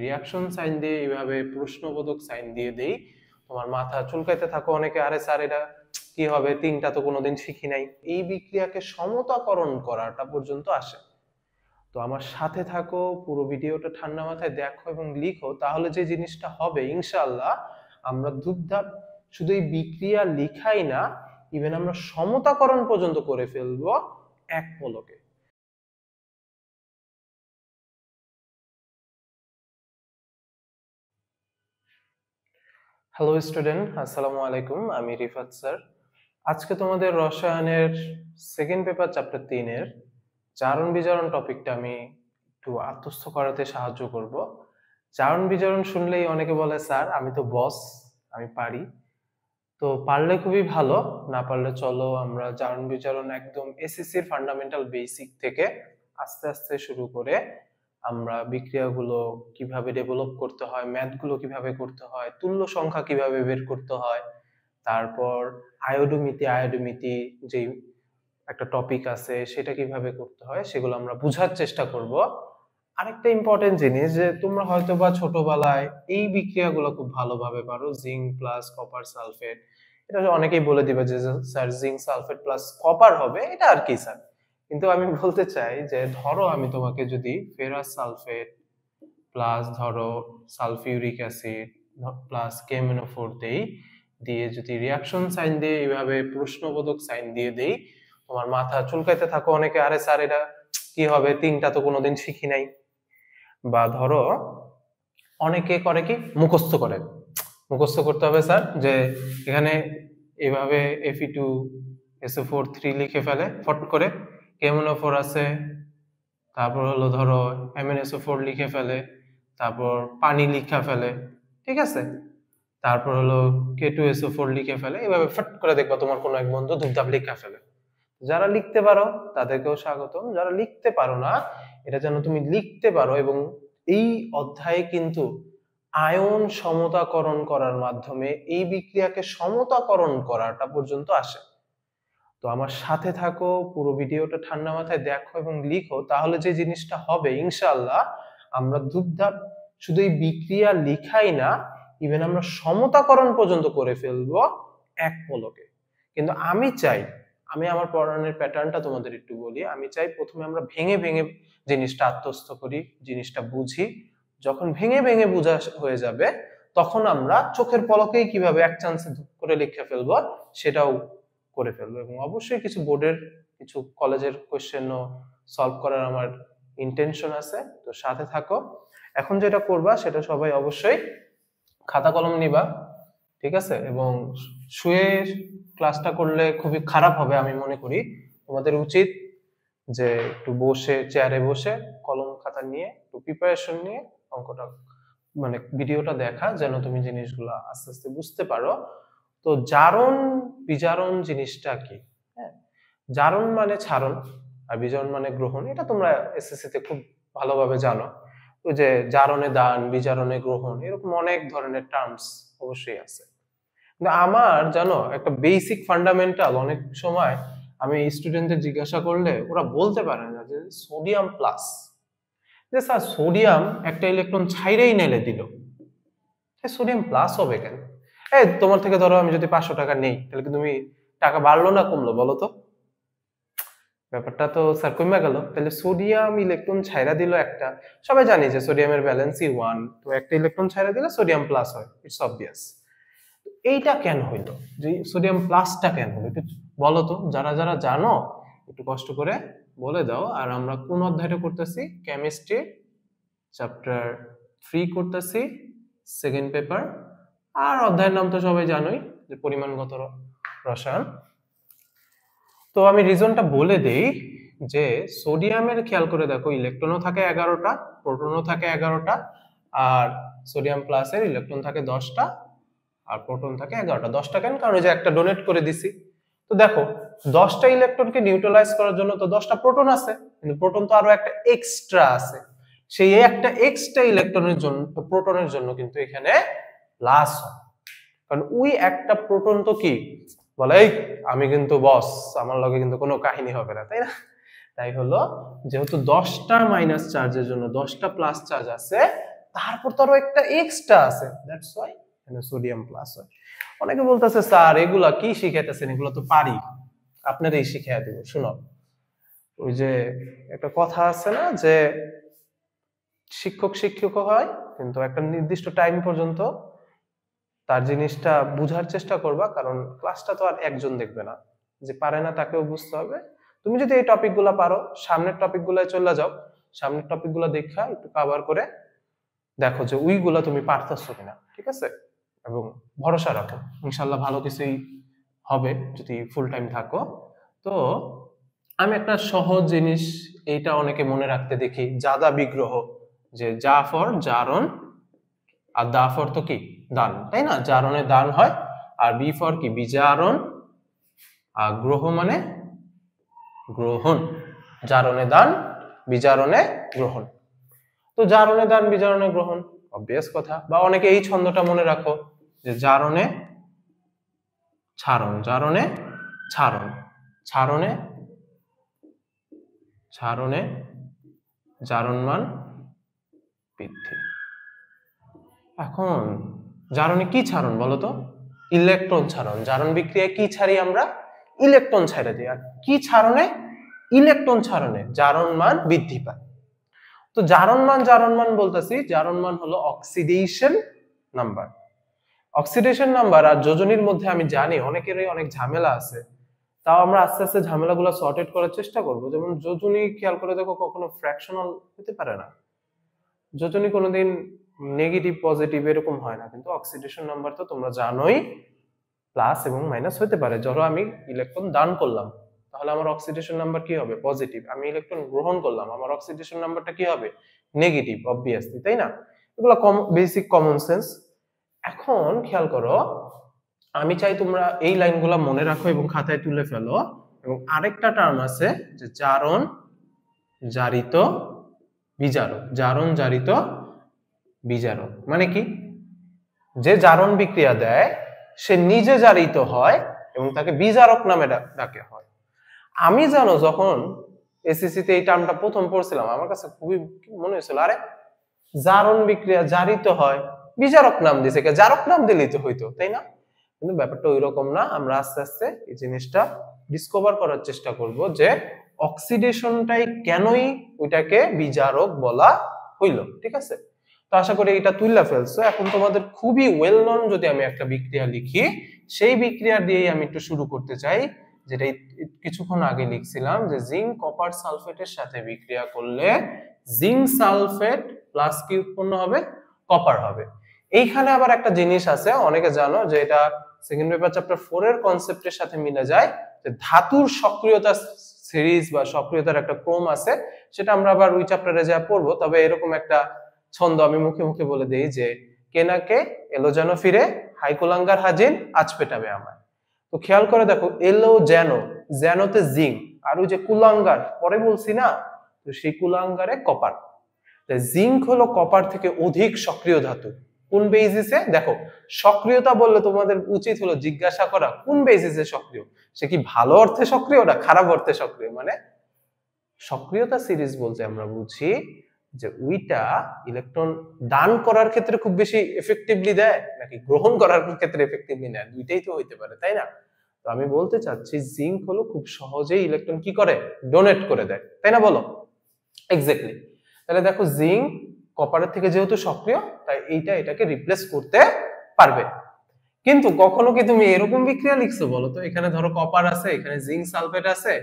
Reaction sign দিয়ে এইভাবে প্রশ্নবোধক সাইন দিয়ে দেই, তোমার মাথা চুলকাইতে থাকো অনেকে, আরে স্যার এটা কি হবে, তিনটা তো কোনোদিন শিখি নাই। এই বিক্রিয়াকে সমতাকরণ করাটা পর্যন্ত আসে। তো আমার সাথে থাকো, পুরো ভিডিওটা ঠান্ডা মাথায় দেখো এবং লিখো, তাহলে যে জিনিসটা হবে ইনশাআল্লাহ, আমরা ধুপধাপ শুধু এই বিক্রিয়া লিখাই না, ইভেন আমরা সমতাকরণ পর্যন্ত করে ফেলবো এক পলকে। হ্যালো স্টুডেন্ট, আসসালামু আলাইকুম, আমি রিফাত স্যার। আজকে তোমাদের রসায়নের সেকেন্ড পেপার চ্যাপ্টার 3 এর জারণ বিজারণ টপিকটা আমি একটু আত্মস্থ করাতে সাহায্য করব। জারণ বিজারণ শুনলেই অনেকে বলে স্যার আমি তো বস, আমি পারি। তো পারলে খুবই ভালো, না পারলে চলো আমরা জারণ বিজারণ একদম এসএসসির ফান্ডামেন্টাল বেসিক থেকে আস্তে আস্তে শুরু করে আমরা বিক্রিয়াগুলো কিভাবে ডেভেলপ করতে হয়, ম্যাথগুলো কিভাবে করতে হয়, তুল্য সংখ্যা কিভাবে বের করতে হয়, তারপর আয়োডোমিতি যেই একটা টপিক আছে সেটা কিভাবে করতে হয় সেগুলো আমরা বোঝার চেষ্টা করব। আরেকটা ইম্পর্টেন্ট জিনিস, যে তোমরা হয়তো বা ছোটবেলায় এই বিক্রিয়াগুলো খুব ভালোভাবে পারো, জিঙ্ক প্লাস কপার সালফেট। এটা অনেকেই বলে দিবে যে sir zinc sulphate plus copper হবে, এটা আর কি স্যার। কিন্তু আমি বলতে চাই যে ধরো আমি তোমাকে যদি ফেরাস সালফেট প্লাস ধরো সালফিউরিক অ্যাসিড প্লাস KMnO4 দেই, দিয়ে যদি রিয়াকশন সাইন দিয়ে এইভাবে প্রশ্নবোধক সাইন দিয়ে দেই, তোমার মাথা চুলকাইতে থাকো অনেকে, আরে স্যার এটা কি হবে, তিনটা তো কোনোদিন শিখি নাই। বা ধরো অনেকে করে কি মুখস্থ করে, মুখস্থ করতে হবে স্যার, যে এখানে এইভাবে Fe2SO4 3 লিখে ফেলে ফট করে, KMnO4 আছে, তারপর হলো ধরো MnSO4 লিখে ফেলে, তারপর পানি লিখা ফেলে, ঠিক আছে, তারপর হলো K2SO4 লিখে ফেলে, এভাবে ফট করে দেখবা তোমার কোনো এক বন্ধু ধুপধাপ লিখা ফেলে। যারা লিখতে পারো তাদেরকেও স্বাগতম, যারা লিখতে পারো না এটা যেন তুমি লিখতে পারো। এবং এই অধ্যায়ে কিন্তু আয়ন সমতাকরণ করার মাধ্যমে এই বিক্রিয়াকে সমতাকরণ করাটা পর্যন্ত আসে। তো আমার সাথে থাকো, পুরো ভিডিওটা ঠান্ডা মাথায় দেখো এবং লিখো, তাহলে যে জিনিসটা হবে ইনশাআল্লাহ, আমরা ধুপধাপ শুধু এই বিক্রিয়া লিখাই না, ইভেন আমরা সমতাকরণ পর্যন্ত করে ফেলবো এক পলকে। কিন্তু আমি চাই, আমি আমার পড়ানোর প্যাটার্নটা তোমাদের একটু বলি। আমি চাই প্রথমে আমরা ভেঙে ভেঙে জিনিসটা আত্মস্থ করি, জিনিসটা বুঝি। যখন ভেঙে ভেঙে বোঝা হয়ে যাবে, তখন আমরা চোখের পলকেই কিভাবে এক চান্সে করে লিখে ফেলবো সেটাও করে ফেলবো। এবং অবশ্যই কিছু বোর্ডের, কিছু কলেজের কোশ্চেনও সলভ করার আমার ইন্টেনশন আছে। তো সাথে থাকো। এখন যেটা করবা সেটা সবাই অবশ্যই খাতা কলম নিবা, ঠিক আছে, এবং শুয়ে ক্লাসটা করলে খুবই খারাপ হবে আমি মনে করি। তোমাদের উচিত যে একটু বসে, চেয়ারে বসে কলম খাতা নিয়ে একটু প্রিপারেশন নিয়ে অঙ্কটা মানে ভিডিওটা দেখা, যেন তুমি জিনিসগুলো আস্তে আস্তে বুঝতে পারো। তো জারণ বিজারণ জিনিসটা কি? হ্যাঁ, জারণ মানে ছারণ, আর বিজারণ মানে গ্রহণ। এটা তোমরা এসএসসি তে খুব ভালোভাবে জানো। ওই যে জারণে দান, বিজারণে গ্রহণ, এরকম অনেক ধরনের টার্মস অবশ্যই আছে। কিন্তু আমার জানো একটা বেসিক ফান্ডামেন্টাল অনেক সময় আমি স্টুডেন্টদের জিজ্ঞাসা করলে ওরা বলতে পারে না, যে সোডিয়াম প্লাস, যে স্যার সোডিয়াম একটা ইলেকট্রন ছাইরেই নেলে দিল, সোডিয়াম প্লাস হবে কেন? এই তোমার থেকে ধরো আমি যদি 500 টাকা নেই, তাহলে কি তুমি টাকা বাড়লো না কমলো বলো তো? ব্যাপারটা তো স্যার কমে গেল। তাহলে সোডিয়াম ইলেকট্রন ছাইরা দিল একটা, সবাই জানি যে সোডিয়ামের ভ্যালেন্সি 1, তো একটা ইলেকট্রন ছাইরা দিলে সোডিয়াম প্লাস হয়, ইটস অবভিয়াস। এইটা কেন হইলো, যে সোডিয়াম প্লাসটা কেন হলো, একটু বলো তো, যারা যারা জানো একটু কষ্ট করে বলে দাও। আর আমরা কোন অধ্যায়টা করতেছি? কেমিস্ট্রি চ্যাপ্টার 3 করতেছি, সেকেন্ড পেপার। আর অধ্যায়ের নাম তো সবাই জানোই, যে পরিমাণগত রসায়ন। তো আমি রিজনটা বলে দেই, যে সোডিয়ামের খেয়াল করে দেখো ইলেকট্রনও থাকে 11টা, প্রোটনও থাকে 11টা, আর সোডিয়াম প্লাসের ইলেকট্রন থাকে 10টা আর প্রোটন থাকে 11টা। 10টা কেন? কারণ ওই যে একটা ডোনেট করে দিছি। তো দেখো 10টা ইলেকট্রনকে নিউট্রালাইজ করার জন্য তো 10টা প্রোটন আছে, কিন্তু প্রোটন তো আরো একটা এক্সট্রা আছে। সেই একটা এক্সট্রা ইলেকট্রনের জন্য, প্রোটনের জন্য কিন্তু এখানে প্লাস হয়, কারণ ওই একটা প্রোটন তো কি বলে, এই আমি কিন্তু বস, আমার লগে কিন্তু কোনো কাহিনী হবে না, তাই না? তাই হলো যেহেতু 10টা মাইনাস চার্জের জন্য 10টা প্লাস চার্জ আছে, তারপর তো আরো একটা এক্সট্রা আছে, দ্যাটস ওয়াই এখানে সোডিয়াম প্লাস হয়। অনেকে বলতেছে স্যার এগুলা কি শিখাইতেছেন, এগুলো তো পারি, আপনারই শিখাই দিব। শুনো, ওই যে একটা কথা আছে না যে শিক্ষক শিক্ষক হয়, কিন্তু একটা নির্দিষ্ট টাইম পর্যন্ত তার জিনিসটা বুঝার চেষ্টা করবা, কারণ ক্লাসটা তো আর একজন দেখবে না, যে পারে না তাকেও বুঝতে হবে। তুমি যদি এই টপিকগুলো পারো, সামনের টপিকগুলোয় চলে যাও, সামনের টপিকগুলো দেখা একটু কভার করে দেখো যে ওইগুলা তুমি পারতেছো কিনা, ঠিক আছে? এবং ভরসা রাখো, ইনশাল্লাহ ভালো কিছুই হবে যদি ফুল টাইম থাকো। তো আমি একটা সহজ জিনিস, এইটা অনেকে মনে রাখতে দেখি, জাদা বিগ্রহ, যে যা ফর জারণ, আর দা ফর তো কি দান, তাই না? জারণে দান হয়, আর বি ফর কি বিজারণ, আর গ্রহ মানে গ্রহণ, জারণে দান বিজারণে গ্রহণ। তো জারণে দান বিজারণে গ্রহণ অবভিয়াস কথা। বা অনেকে এই ছন্দটা মনে রাখো যে জারণে ছাড়ন, জারণে ছাড়ন, ছাড়নে ছাড়নে জারণমান বৃদ্ধি। এখন জারণে কি ছাড়ন বলতো? ইলেকট্রন ছাড়ন। জারণ বিক্রিয়ায় কি ছাড়ি আমরা? ইলেকট্রন ছেড়ে দিই। আর কি ছাড়নে? ইলেকট্রন ছাড়নে জারণমান বৃদ্ধি পায়। তো জারণমান বলতেছি, জারণমান হলো অক্সিডেশন নাম্বার। অক্সিডেশন নাম্বার আর যোজনীর মধ্যে আমি জানি অনেকেরই অনেক ঝামেলা আছে, তাও আমরা আস্তে আস্তে ঝামেলাগুলো সর্টেড করার চেষ্টা করব। যেমন যোজনী খেয়াল করে দেখো, কখনো ফ্র্যাকশনাল হতে পারে না, যোজনী কোনোদিন নেগেটিভ পজিটিভ এরকম হয় না, কিন্তু অক্সিডেশন নাম্বার তো তোমরা জানোই প্লাস এবং মাইনাস হতে পারে। ধরো আমি ইলেকট্রন দান করলাম, তাহলে আমার অক্সিডেশন নাম্বার কি হবে? পজিটিভ। আমি ইলেকট্রন গ্রহণ করলাম, আমার অক্সিডেশন নাম্বারটা কি হবে? নেগেটিভ, অবভিয়াসলি, তাই না? এগুলো বেসিক কমন সেন্স। এখন খেয়াল করো, আমি চাই তোমরা এই লাইনগুলো মনে রাখো এবং খাতায় তুলে ফেলো। এবং আরেকটা টার্ম আছে যে জারণ জারিত বিজারক। জারণ জারিত বিজারক মানে কি? যে জারণ বিক্রিয়া দেয় সে নিজে জারিত হয় এবং তাকে বিজারক নামে ডাকে হয়। আমি জানো যখন এসএসসি তে এই টার্মটা প্রথম পড়ছিলাম, আমার কাছে খুবই মনে হয়েছিল, আরে জারণ বিক্রিয়া জারিত হয়, বিজারক নাম দিছে, জারক নাম দিলেই তো হইতো, তাই না? কিন্তু ব্যাপারটা ওই রকম না। আমরা আস্তে আস্তে এই জিনিসটা ডিসকভার করার চেষ্টা করব যে অক্সিডেশনটাই কেনই ওইটাকে বিজারক বলা হইলো, ঠিক আছে? তো আশা করি এটা তুইলা ফেলছো। এখন তোমাদের খুবই ওয়েল নন যদি আমি একটা বিক্রিয়া লিখি, সেই বিক্রিয়া দিয়েই আমি একটু শুরু করতে চাই, যেটা কিছুক্ষণ আগে লিখছিলাম, যে জিঙ্ক কপার সালফেটের সাথে বিক্রিয়া করলে জিঙ্ক সালফেট প্লাস কি উৎপন্ন হবে? কপার হবে। এইখানে আবার একটা জিনিস আছে, অনেকে জানো যে এটা সেকেন্ড পেপার চ্যাপ্টার 4 এর কনসেপ্টের সাথে মিলে যায়, যে ধাতুর সক্রিয়তা সিরিজ বা সক্রিয়তার একটা ক্রম আছে, সেটা আমরা আবার ওই চ্যাপ্টারে যা পড়বো। তবে এরকম একটা ছন্দ আমি মুখে মুখে বলে দেই যে কেনাকে এলো যেন ফিরে, হাইকোলাঙ্গার হাজিন আজ পেটাবে আমায়। তো খেয়াল করে দেখো, এলো যেন, যেনতে জিঙ্ক, আর ওই যে কুলাঙ্গার পরে বলছি না, তো সেই কুলাঙ্গারে কপার। জিঙ্ক হলো কপার থেকে অধিক সক্রিয় ধাতু। কোন বেসিসে? দেখো, সক্রিয়তা বললে তোমাদের উচিত হলো জিজ্ঞাসা করা কোন বেসিসে সক্রিয়। সে কি ভালো অর্থে সক্রিয় না খারাপ অর্থে সক্রিয়? মানে সক্রিয়তা সিরিজ বলতে আমরা বুঝি যে ওইটা ইলেকট্রন দান করার ক্ষেত্রে খুব বেশি এফেক্টিভলি দেয় নাকি গ্রহণ করার ক্ষেত্রে এফেক্টিভলি নেয়, দুইটাই তো হইতে পারে, তাই না? তো আমি বলতে চাচ্ছি জিঙ্ক হলো খুব সহজেই ইলেকট্রন কি করে? ডোনেট করে দেয়, তাই না? বলো এক্স্যাক্টলি। তাহলে দেখো, জিঙ্ক কপারের থেকে যেহেতু সক্রিয়, তাই এইটা এটাকে রিপ্লেস করতে পারবে। কিন্তু কখনো কি তুমি এরকম বিক্রিয়া লিখছো বলো তো? এখানে ধরো কপার আছে, এখানে জিঙ্ক সালফেট আছে,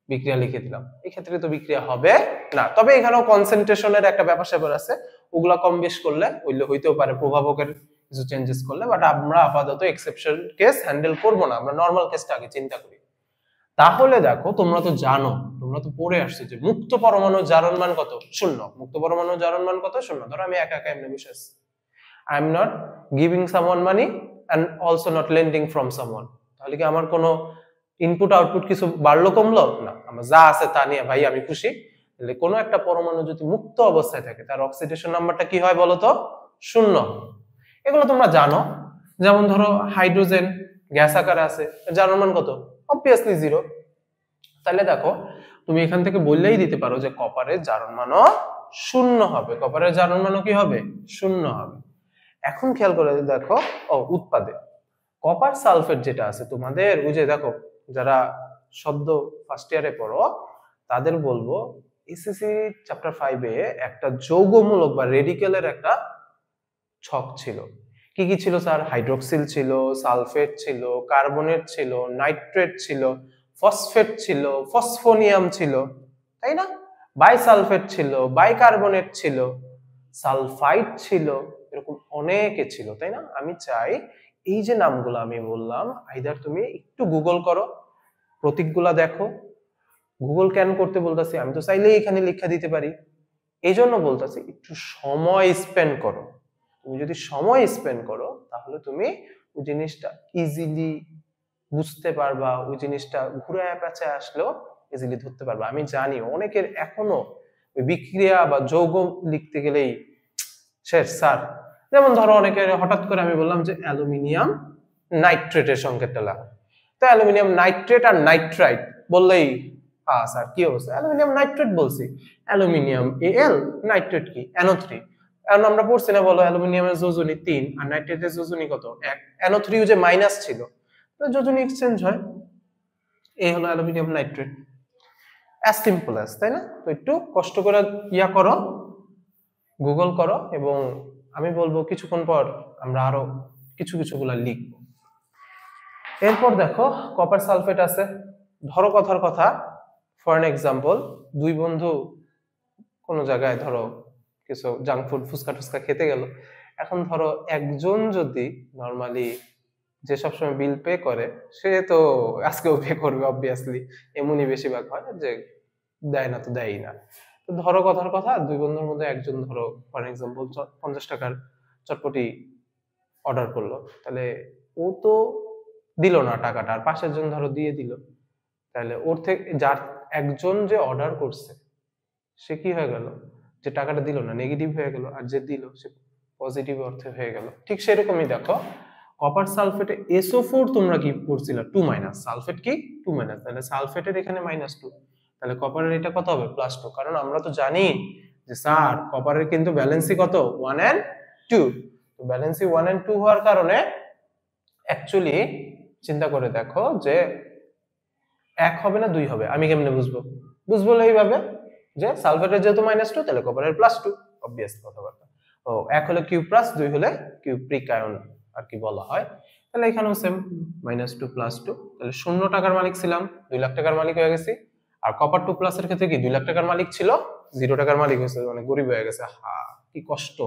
বিক্রিয়া লিখে দিলাম, এই ক্ষেত্রে তো বিক্রিয়া হবে না। তবে এখানেও কনসেন্ট্রেশনের একটা ব্যাপার স্যাপার আছে, ওগুলা কম বেশ করলে হইতেও পারে, প্রভাবকের কিছু চেঞ্জেস করলে। বাট আমরা আপাতত এক্সেপশন কেস হ্যান্ডেল করব না, আমরা নরমাল কেসটা আগে চিন্তা করি। তাহলে দেখো, তোমরা তো জানো, তোমরা তো পড়ে আসছো যে মুক্ত পরমাণু জারণ মান কত? 0। মুক্ত পরমাণু জারণ মান কত? 0। ধরো আমি একা একা এমনি বসে আছি, I am not giving someone money and also not lending from someone. তাহলে কি আমার কোনো ইনপুট আউটপুট কিছু বাড়লো কমলো? না, আমার যা আছে তা নিয়ে ভাই আমি খুশি। তাহলে কোনো একটা পরমাণু যদি মুক্ত অবস্থায় থাকে, তার অক্সিডেশন নাম্বারটা কি হয় বলতো? 0। এগুলো তোমরা জানো। যেমন ধরো হাইড্রোজেন গ্যাস আকারে আছে, জারণ মান কত? অবভিয়াসলি 0। তাহলে দেখো, তুমি এখান থেকে বললেই দিতে পারো যে কপারের জারণ মানও শূন্য হবে, কপারের জারণ মানও কি হবে শূন্য হবে। এখন খেয়াল করে দেখো উৎপাদে কপার সালফেট যেটা আছে তোমাদের, ওই যে দেখো যারা শব্দ ফার্স্ট ইয়ারে পড়ো তাদের বলবো এসএসসি চ্যাপ্টার 5 এ একটা যৌগমূলক বা রেডিকেলের একটা ছক ছিল। কি কি ছিল স্যার? হাইড্রোক্সিল ছিল, সালফেট ছিল, কার্বনেট ছিল, নাইট্রেট ছিল, ফসফেট ছিল, ফসফোনিয়াম ছিল, তাই না? বাইসালফেট ছিল, বাইকার্বনেট ছিল, সালফাইড ছিল, এরকম অনেকে ছিল, তাই না? আমি চাই এই যে নামগুলো আমি বললাম, আইদার তুমি একটু গুগল করো, প্রতীকগুলা দেখো। গুগল কেন করতে বলতেছি? আমি তো চাইলেই এখানে লিখে দিতে পারি, এই জন্য বলতেছি একটু সময় স্পেন্ড করো। তুমি যদি সময় স্পেন্ড করো তাহলে তুমি ওই জিনিসটা ইজিলি বুঝতে পারবা, ওই জিনিসটা ঘুরে পেঁচে আসলেও ইজিলি ধরতে পারবা। আমি জানি অনেকের এখনো ওই বিক্রিয়া বা যৌগ লিখতে গেলেই শেষ স্যার। যেমন ধরো অনেকের হঠাৎ করে আমি বললাম যে অ্যালুমিনিয়াম নাইট্রেটের সংকেতটা লাগা, তো অ্যালুমিনিয়াম নাইট্রেট আর নাইট্রাইট বললেই স্যার কি অবস্থা? অ্যালুমিনিয়াম নাইট্রেট বলছি, অ্যালুমিনিয়াম Al, নাইট্রেট কি NO3। এখন আমরা পড়ছি না, বলো অ্যালুমিনিয়ামের যোজনী 3 আর নাইট্রেটের যোজনী কত 1, NO3 যে মাইনাস ছিল, তো যোজনী এক্সচেঞ্জ হয়, এই হলো aluminium nitrate. As simple as, তাই না? তো একটু কষ্ট করে ইয়া করো, গুগল করো, এবং আমি বলবো কিছুক্ষণ পর আমরা আরো কিছুগুলা লিখবো। এরপর দেখো কপার সালফেট আছে। ধরো কথার কথা, ফর এন এক্সাম্পল, দুই বন্ধু কোন জায়গায় ধরো কিছু জাঙ্ক ফুড ফুচকা টুচকা খেতে গেল। এখন ধরো একজন যদি নরমালি যে সবসময় বিল পে করে, সে তো আজকেও পে করবে অবভিয়াসলি, এমনই বেশিরভাগ হয় যে দেয় না তো দেয়ই না। তো ধরো কথার কথা, দুই বন্ধুর মধ্যে একজন ধরো ফর এক্সাম্পল 50 টাকার চটপটি অর্ডার করলো, তাহলে ও তো দিল না টাকাটা, আর পাশের জন ধরো দিয়ে দিল, তাহলে ওর থেকে যার একজন যে অর্ডার করছে সে কি হয়ে গেল? যে টাকাটা দিল না নেগেটিভ হয়ে গেল, আর যে দিল সে পজিটিভ অর্থে হয়ে গেল। ঠিক সেরকমই দেখো কপার সালফেটে SO4 তোমরা কি পড়ছিল 2 সালফেট কি 2 তাহলে সালফেটের এখানে -2, তাহলে কপারের এটা কত হবে +2। কারণ আমরা তো জানি যে স্যার কপারের কিন্তু ব্যালেন্সই কত 1 and 2, তো ব্যালেন্সই 1 and 2 হওয়ার কারণে অ্যাকচুয়ালি চিন্তা করে দেখো যে 1 হবে না 2 হবে। আমি কেমনে বুঝবো? বুঝবো এইভাবে যে সালফেটের যেহেতু -2 তাহলে কপারের +2, অবভিয়াস কথাবার্তা। ও 1 হলে কিউ প্লাস, 2 হলে কিউ প্রিকায়ন আর কি বলা হয়। তাহলে এখানেও সেম -2 +2, তাহলে 0 টাকার মালিক ছিলাম 2 লাখ টাকার মালিক হয়ে গেছি। আর কপার 2 প্লাসের ক্ষেত্রে কি 2 লাখ টাকার মালিক ছিল 0 টাকার মালিক হয়েছে, মানে গরিব হয়ে গেছে। কি কষ্ট।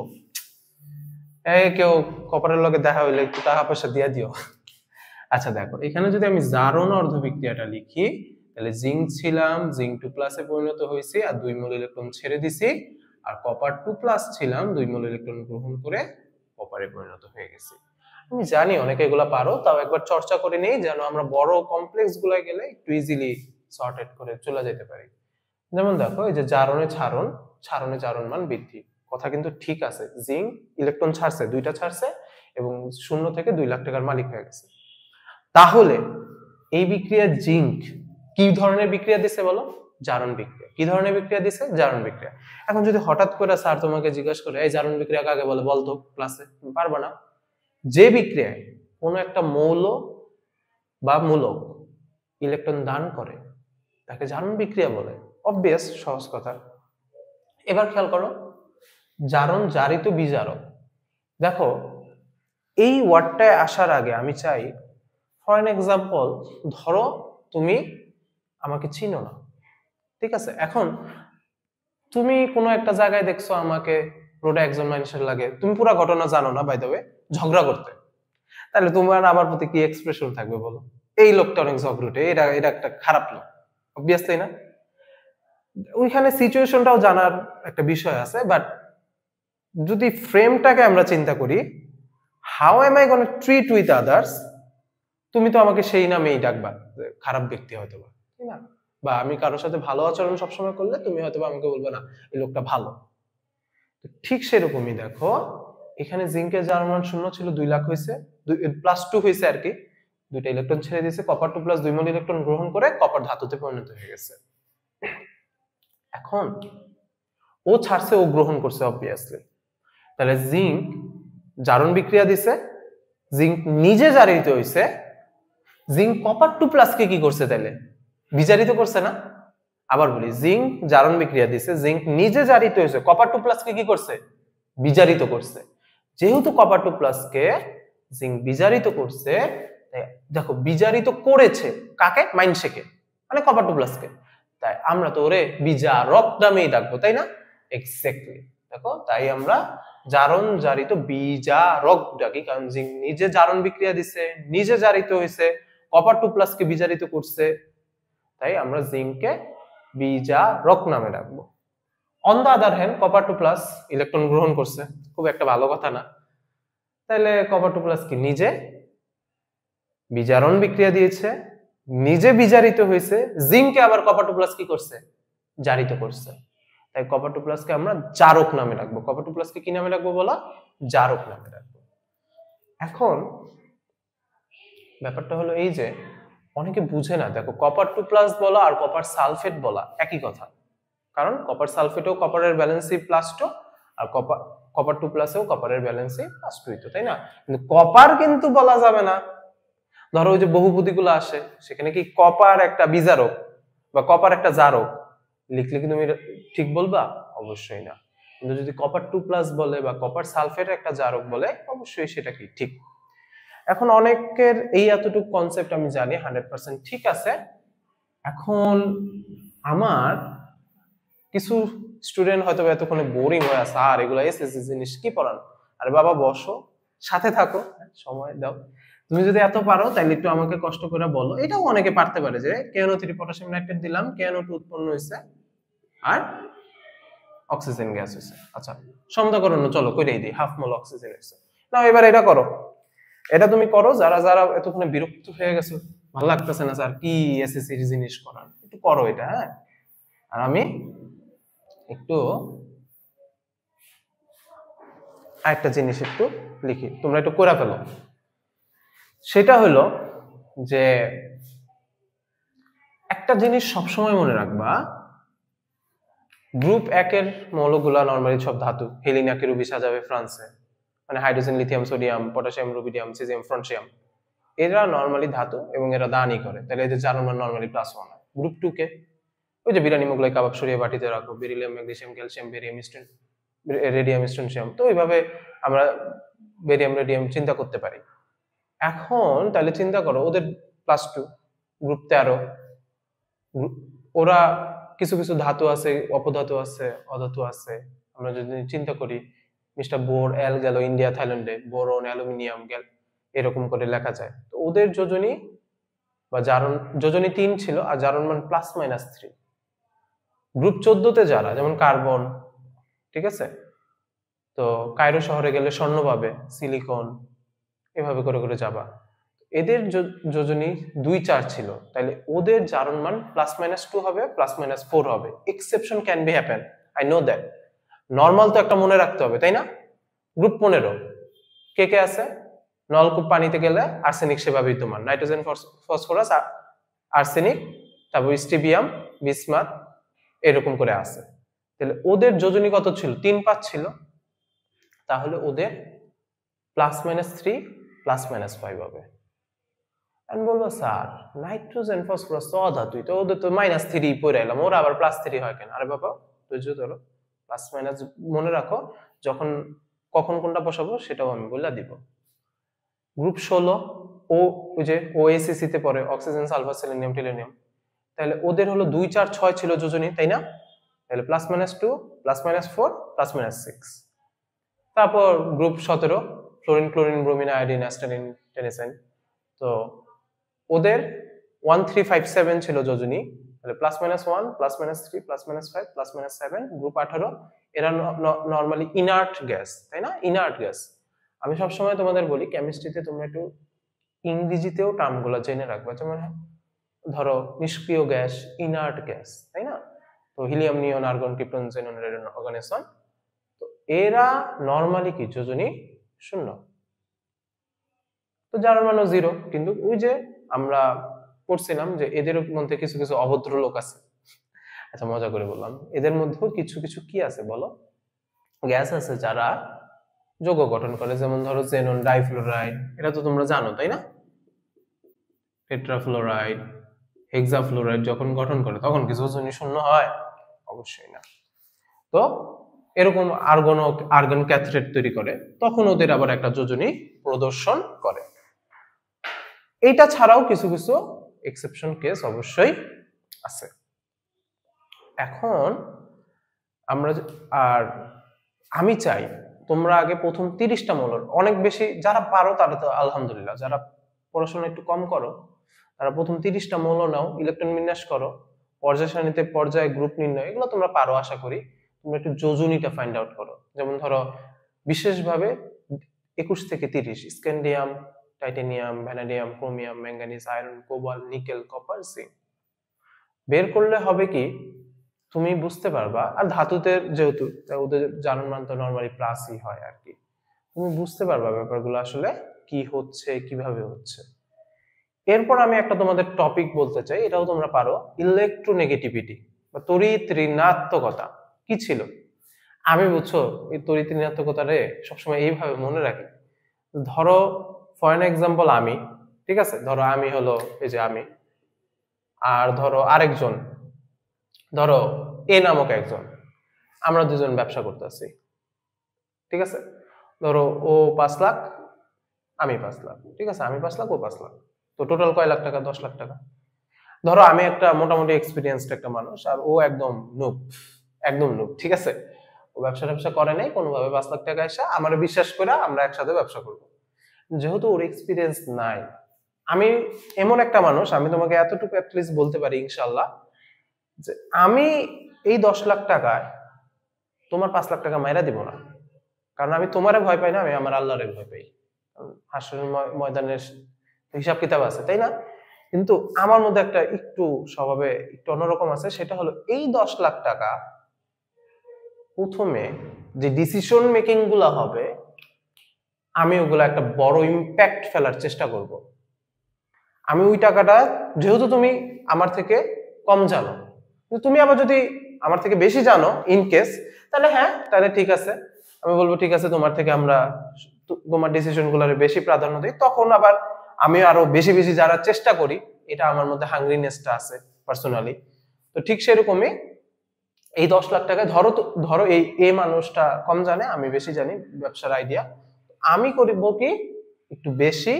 কেউ কপারের লগে দেখা হইলে একটু টাকা পয়সা দিয়ে দিও। আচ্ছা দেখো এখানে যদি আমি জারণ অর্ধবিক্রিয়াটা লিখি, তাহলে জিঙ্ক ছিলাম, জিঙ্ক 2 প্লাসে পরিণত হয়েছি আর 2 মোল ইলেকট্রন ছেড়ে দিছি, আর কপার 2 প্লাস ছিলাম 2 মোল ইলেকট্রন গ্রহণ করে কপারে পরিণত হয়ে গেছি। আমি জানি অনেকে এগুলা পারো, তাও একবার চর্চা করে নেই যেন আমরা বড় কমপ্লেক্স গুলা গেলে একটু ইজিলি সর্টেড করে চলে যেতে পারি। যেমন দেখো এই যে জারণে ছাড়ন, ছাড়নে জারণ মান বৃদ্ধি, কথা কিন্তু ঠিক আছে। জিঙ্ক ইলেকট্রন ছাড়ছে, 2টা ছাড়ছে এবং 0 থেকে 2 লাখ টাকার মালিক হয়ে গেছে। তাহলে এই বিক্রিয়া জিঙ্ক কি ধরনের বিক্রিয়া দিছে বলো? জারণ বিক্রিয়া। কি ধরনের বিক্রিয়া দিছে? জারণ বিক্রিয়া। এখন যদি হঠাৎ করে স্যার তোমাকে জিজ্ঞাসা করে এই জারণ বিক্রিয়া কাকে বলে বলতো ক্লাসে, পারবা না। যে বিক্রিয়ায় কোনো একটা মৌল বা মূলক ইলেকট্রন দান করে তাকে জারণ বিক্রিয়া বলে, অবভিয়াস, সহজ কথা। এবার খেয়াল করো জারণ জারিত বিজারক। দেখো এই ওয়ার্ডটায় আসার আগে আমি চাই ফর এন এক্সাম্পল, ধরো তুমি আমাকে চিনো না, ঠিক আছে? এখন তুমি কোনো একটা জায়গায় দেখছো আমাকে রোডে একজন মানুষের লাগে, তুমি পুরো ঘটনা জানো না, বাই দ্য ওয়ে ঝগড়া করতে, তাহলে তোমার আমার প্রতি কি এক্সপ্রেশন থাকবে বলো? এই লোকটা অনেক ঝগড়ুটে, এটা এটা একটা খারাপ লোক, অবভিয়াস, তাই না? ওইখানে সিচুয়েশনটাও জানার একটা বিষয় আছে, বাট যদি ফ্রেমটাকে আমরা চিন্তা করি, how M I gonna treat with others, তুমি তো আমাকে সেই নামেই ডাকবা, খারাপ ব্যক্তি হয়তো, তাই না? বা আমি কারোর সাথে ভালো আচরণ সবসময় করলে তুমি হয়তো আমাকে বলবে না এই লোকটা ভালো। ঠিক সেরকমই দেখো এখানে জিঙ্কের জারণ মান 0 ছিল, 2 লাখ হয়েছে, +2 হয়েছে আর কি, 2টা ইলেকট্রন ছেড়ে দিয়েছে, কপার 2 প্লাস 2 মোল ইলেকট্রন গ্রহণ করে কপার ধাতুতে পরিণত হয়ে গেছে। এখন ও ছাড়ছে, ও গ্রহণ করছে অবভিয়াসলি। তাহলে জিঙ্ক জারণ বিক্রিয়া দিছে, জিঙ্ক নিজে জারিত হইছে, জিঙ্ক কপার 2+ কে কি করছে তাহলে বিজারিত করছে না? আবার বলি, জিঙ্ক জারণ বিক্রিয়া দিছে, জিঙ্ক নিজে জারিত হইছে, কপার 2+ কে কি করছে বিজারিত করছে। যেহেতু কপার 2+ কে জিঙ্ক বিজারিত করছে, দেখো বিজারিত করেছে কাকে? মাইনসেকে, মানে কপার 2+ কে। তাই আমরা তো ওরে বিজারক নামেই ডাকবো, তাই না? এক্স্যাক্টলি। দেখো, তাই আমরা জারণ জারিত বিজারক ডাকি, কারণ জিঙ্ক নিজে জারণ বিক্রিয়া দিছে, নিজে জারিত হইছে, কপার 2+ কে বিজারিত করছে, তাই আমরা জিঙ্ককে বিজারক নামে ডাকবো। On the other hand, copper 2+ electron গ্রহণ করছে, খুব একটা ভালো কথা না। তাহলে কপার 2+ কি নিজে বিজারণ বিক্রিয়া দিয়েছে, নিজে বিজারিত হয়েছে, জিঙ্ককে আবার কপার 2+ কি করছে জারিত করছে। তাই কপার 2+ কে আমরা জারক নামে রাখবো। কপার 2+ কে কি নামে রাখবো বলা? জারক নামে রাখবো। এখন ব্যাপারটা হলো এই যে অনেকে বুঝে না, দেখো কপার 2+ বলা আর কপার সালফেট বলা একই কথা, কারণ কপার সালফেটেও কপারের ভ্যালেন্সি +2 আর কপার 2+ এও কপারের ভ্যালেন্সি +2, তাই না? কিন্তু কপার কিন্তু বলা যাবে না। ধরো ওই যে বহুপদীগুলো আসে, সেখানে কি কপার একটা বিজারক বা কপার একটা জারক লিখলে কি তুমি ঠিক বলবা? অবশ্যই না। কিন্তু যদি কপার 2+ বলে বা কপার সালফেট একটা জারক বলে, অবশ্যই সেটা কি ঠিক। এখন অনেকের এই এতটুকু কনসেপ্ট আমি জানি 100% ঠিক আছে। এখন আমার কিছু স্টুডেন্ট হয়তো এতক্ষণে বোরিং হয়ে আছে, আর এগুলো এসএসসি জিনিস কি পড়ান? আরে বাবা বসো, সাথে থাকো, সময় দাও। তুমি যদি এত পারো তাহলে একটু আমাকে কষ্ট করে বলো। এটাও অনেকে পারতে পারে যে KNO3 পটাশিয়াম নাইট্রেট দিলাম, KNO2 উৎপন্ন হয়েছে আর অক্সিজেন গ্যাস হয়েছে। আচ্ছা, সমতাকরণ চলো কইরাই দিই, হাফ মোল অক্সিজেন হয়েছে। নাও এবার এটা করো, এটা তুমি করো। যারা যারা এতক্ষণে বিরক্ত হয়ে গেছো, ভালো লাগতেছে না স্যার কি এসএসসি জিনিস করার, একটু করো এটা, হ্যাঁ। আর আমি একটু আরেকটা জিনিস একটু লিখি, তোমরা একটু করে ফেলো। সেটা হলো যে একটা জিনিস সবসময় মনে রাখবা, গ্রুপ 1 এর মৌলগুলা নরমালি সব ধাতু। হেলিনা কেরুবি সাজাবে ফ্রান্সে, মানে hydrogen, lithium, sodium, potassium, rubidium, caesium, francium, এরা নরমালি ধাতু এবং এরা দানই করে। তাহলে এদের জারণ মান নরমালি +1 হয়। গ্রুপ 2 কে ওই যে বিরিয়ানি মোগলাই কাবাব সরিয়ে বাটিতে রাখো, beryllium, magnesium, calcium, barium, radium, strontium. তো ওইভাবে আমরা বেরিয়াম, রেডিয়াম চিন্তা করতে পারি। এখন তাহলে চিন্তা করো, ওদের +2, গ্রুপ 13, ওরা কিছু কিছু ধাতু আছে, অপধাতু আছে, অধাতু আছে। আমরা যদি চিন্তা করি, মিস্টার বোর এল গেল ইন্ডিয়া থাইল্যান্ডে, বোরন অ্যালুমিনিয়াম গেল, এরকম করে লেখা যায়। তো ওদের যোজনী বা জারণ, যোজনী 3 ছিল আর জারণ মান +-3। গ্রুপ 14 তে যারা, যেমন কার্বন, ঠিক আছে, তো কায়রো শহরে গেলে স্বর্ণ পাবে, সিলিকন, এভাবে করে করে যাবা। এদের যোজনী 2-4 ছিল, তাহলে ওদের জারণ মান +-2 হবে, +-4 হবে। Exception can be happen, I know that. Normal তো একটা মনে রাখতে হবে, তাই না? গ্রুপ 15 কে কে আছে? নলকূপ পানিতে গেলে আর্সেনিক সেভাবে বিদ্যমান, নাইট্রোজেন, ফসফরাস, আর্সেনিক, তারপর স্টিবিয়াম, বিসমাথ, এরকম করে আছে। তাহলে ওদের যোজনী কত ছিল? 3-5 ছিল। তাহলে ওদের +-3, +-5 হবে। আমি বলবো স্যার নাইট্রোজেন, ফসফরাস তো অধাতুই, তো ওদের তো -3 পড়ে এলাম, ওরা আবার +3 হয় কেন? আরে বাবা ধৈর্য ধরো, প্লাস মাইনাস মনে রাখো, যখন কখন কোনটা বসাবো সেটাও আমি বলে দিব। গ্রুপ 16 ও ওই যে ওএসিসি তে পড়ে, অক্সিজেন, সালফার, সেলেনিয়াম, টেলিনিয়াম। তাহলে ওদের হলো 2, 4, 6 ছিল যোজনী, তাই না? তাহলে +-2, +-4, +-6। তারপর group 17 fluorine, chlorine, bromine, iodine, astatine, tennessine. তো ওদের 1, 3, 5, 7 ছিল যোজনী। তাহলে +-1, +-3, +-5, +-7। গ্রুপ 18 এরা নরমালি ইনার্ট গ্যাস, তাই না? Inert gas. আমি সবসময় তোমাদের বলি কেমিস্ট্রিতে তোমরা একটু ইংরেজিতেও টার্মগুলো জেনে রাখবা, যেমন ধরো নিষ্ক্রিয় গ্যাস, ইনার্ট গ্যাস, তাই না? তো হিলিয়াম, নিয়ন, আর্গন, ক্রিপ্টন, জেনন, রেডন, অর্গানিসন। তো এরা নরমালি কি যোজনী 0, তো যার মানে 0। কিন্তু ওই যে আমরা পড়ছিলাম যে এদের মধ্যে কিছু কিছু অভদ্র লোক আছে, আচ্ছা, মজা করে বললাম। এদের মধ্যেও কিছু কিছু কি আছে বলো, গ্যাস আছে যারা যৌগ গঠন করে, যেমন ধরো জেনন, ডাইফ্লোরাইড, এটা তো তোমরা জানো তাই না? টেট্রাফ্লোরাইড, হেক্সাফ্লোরাইড যখন গঠন করে তখন কি যোজনী শূন্য হয়? অবশ্যই না। তো এরকম আর্গন ক্যাথরেট তৈরি করে, তখন ওদের আবার একটা যোজনী প্রদর্শন করে। এটা ছাড়াও কিছু কিছু এক্সেপশন কেস অবশ্যই আছে। এখন আমরা আর আমি চাই তোমরা আগে প্রথম 30টা মৌল, অনেক বেশি যারা পারো তারা তো আলহামদুলিল্লাহ, যারা পড়াশোনা একটু কম করো তারা প্রথম 30টা মৌল নাও, ইলেকট্রন বিন্যাস করো, পর্যায় সারণীতে পর্যায় গ্রুপ নির্ণয়, এগুলো তোমরা পারো আশা করি। তোমরা একটু যোজনীটা ফাইন্ড আউট করো, যেমন ধরো বিশেষভাবে 21 থেকে 30 scandium, titanium, vanadium, chromium, manganese, iron, cobalt, nickel, copper, zinc বের করলে হবে কি তুমি বুঝতে পারবা। আর ধাতুতে যেহেতু ওদের জারণ মান তো নরমালি প্লাসই হয় আর কি, তুমি বুঝতে পারবা ব্যাপারগুলো আসলে কি হচ্ছে, কিভাবে হচ্ছে। এরপর আমি একটা তোমাদের টপিক বলতে চাই, এটাও তোমরা পারো, ইলেকট্রোনেগেটিভিটি বা তড়িৎ ঋণাত্মকতা কি ছিল। আমি বুঝছো এই তড়িৎ ঋণাত্মকতা রে সবসময় এইভাবে মনে রাখি। ধরো ফর এন এক্সাম্পল আমি, ঠিক আছে, ধরো আমি হলো এই যে আমি, আর ধরো আরেকজন, ধরো এ নামক একজন, আমরা দুজন ব্যবসা করতেছি, ঠিক আছে। ধরো ও 5 লাখ, আমি 5 লাখ, ঠিক আছে, আমি 5 লাখ, ও 5 লাখ, তো টোটাল কয় লাখ টাকা? 10 লাখ টাকা। ধরো আমি একটা মোটামুটি এক্সপিরিয়েন্সড একটা মানুষ, আর ও একদম নুব, একদম নুব, ঠিক আছে, ও ব্যবসা করে নাই কোনোভাবে, 5 লাখ টাকা এসে আমার বিশ্বাস করে আমরা একসাথে ব্যবসা করব। যেহেতু ওর এক্সপিরিয়েন্স নাই, আমি এমন একটা মানুষ, আমি তোমাকে এতটুকু অ্যাটলিস্ট বলতে পারি ইনশাল্লাহ যে আমি এই 10 লাখ টাকায় তোমার 5 লাখ টাকা মাইরা দিব না, কারণ আমি তোমারে ভয় পাই না, আমি আমার আল্লাহরে ভয় পাই। হাসরের ময়দানের হিসাব কিতাব আছে তাই না? কিন্তু আমার মধ্যে একটা একটু স্বভাবে একটু অন্যরকম আছে, সেটা হলো এই 10 লাখ টাকা প্রথমে যে ডিসিশন মেকিং গুলা হবে, আমি ওগুলা একটা বড় ইম্প্যাক্ট ফেলার চেষ্টা করব। আমি ওই টাকাটা, যেহেতু তুমি আমার থেকে কম জানো, তুমি আবার যদি আমার থেকে বেশি জানো ইন কেস, তাহলে হ্যাঁ, তাহলে ঠিক আছে, আমি বলবো ঠিক আছে, তোমার থেকে আমরা তোমার ডিসিশন গুলার বেশি প্রাধান্য দিই। তখন আবার আমি আরো বেশি বেশি যারা চেষ্টা করি, এটা আমার মধ্যে হাংরিনেসটা আছে পার্সোনালি। তো ঠিক সেরকমই এই 10 লাখ টাকায় ধরো এই মানুষটা কম জানে, আমি বেশি জানি ব্যবসার আইডিয়া, আমি করব কি একটু বেশি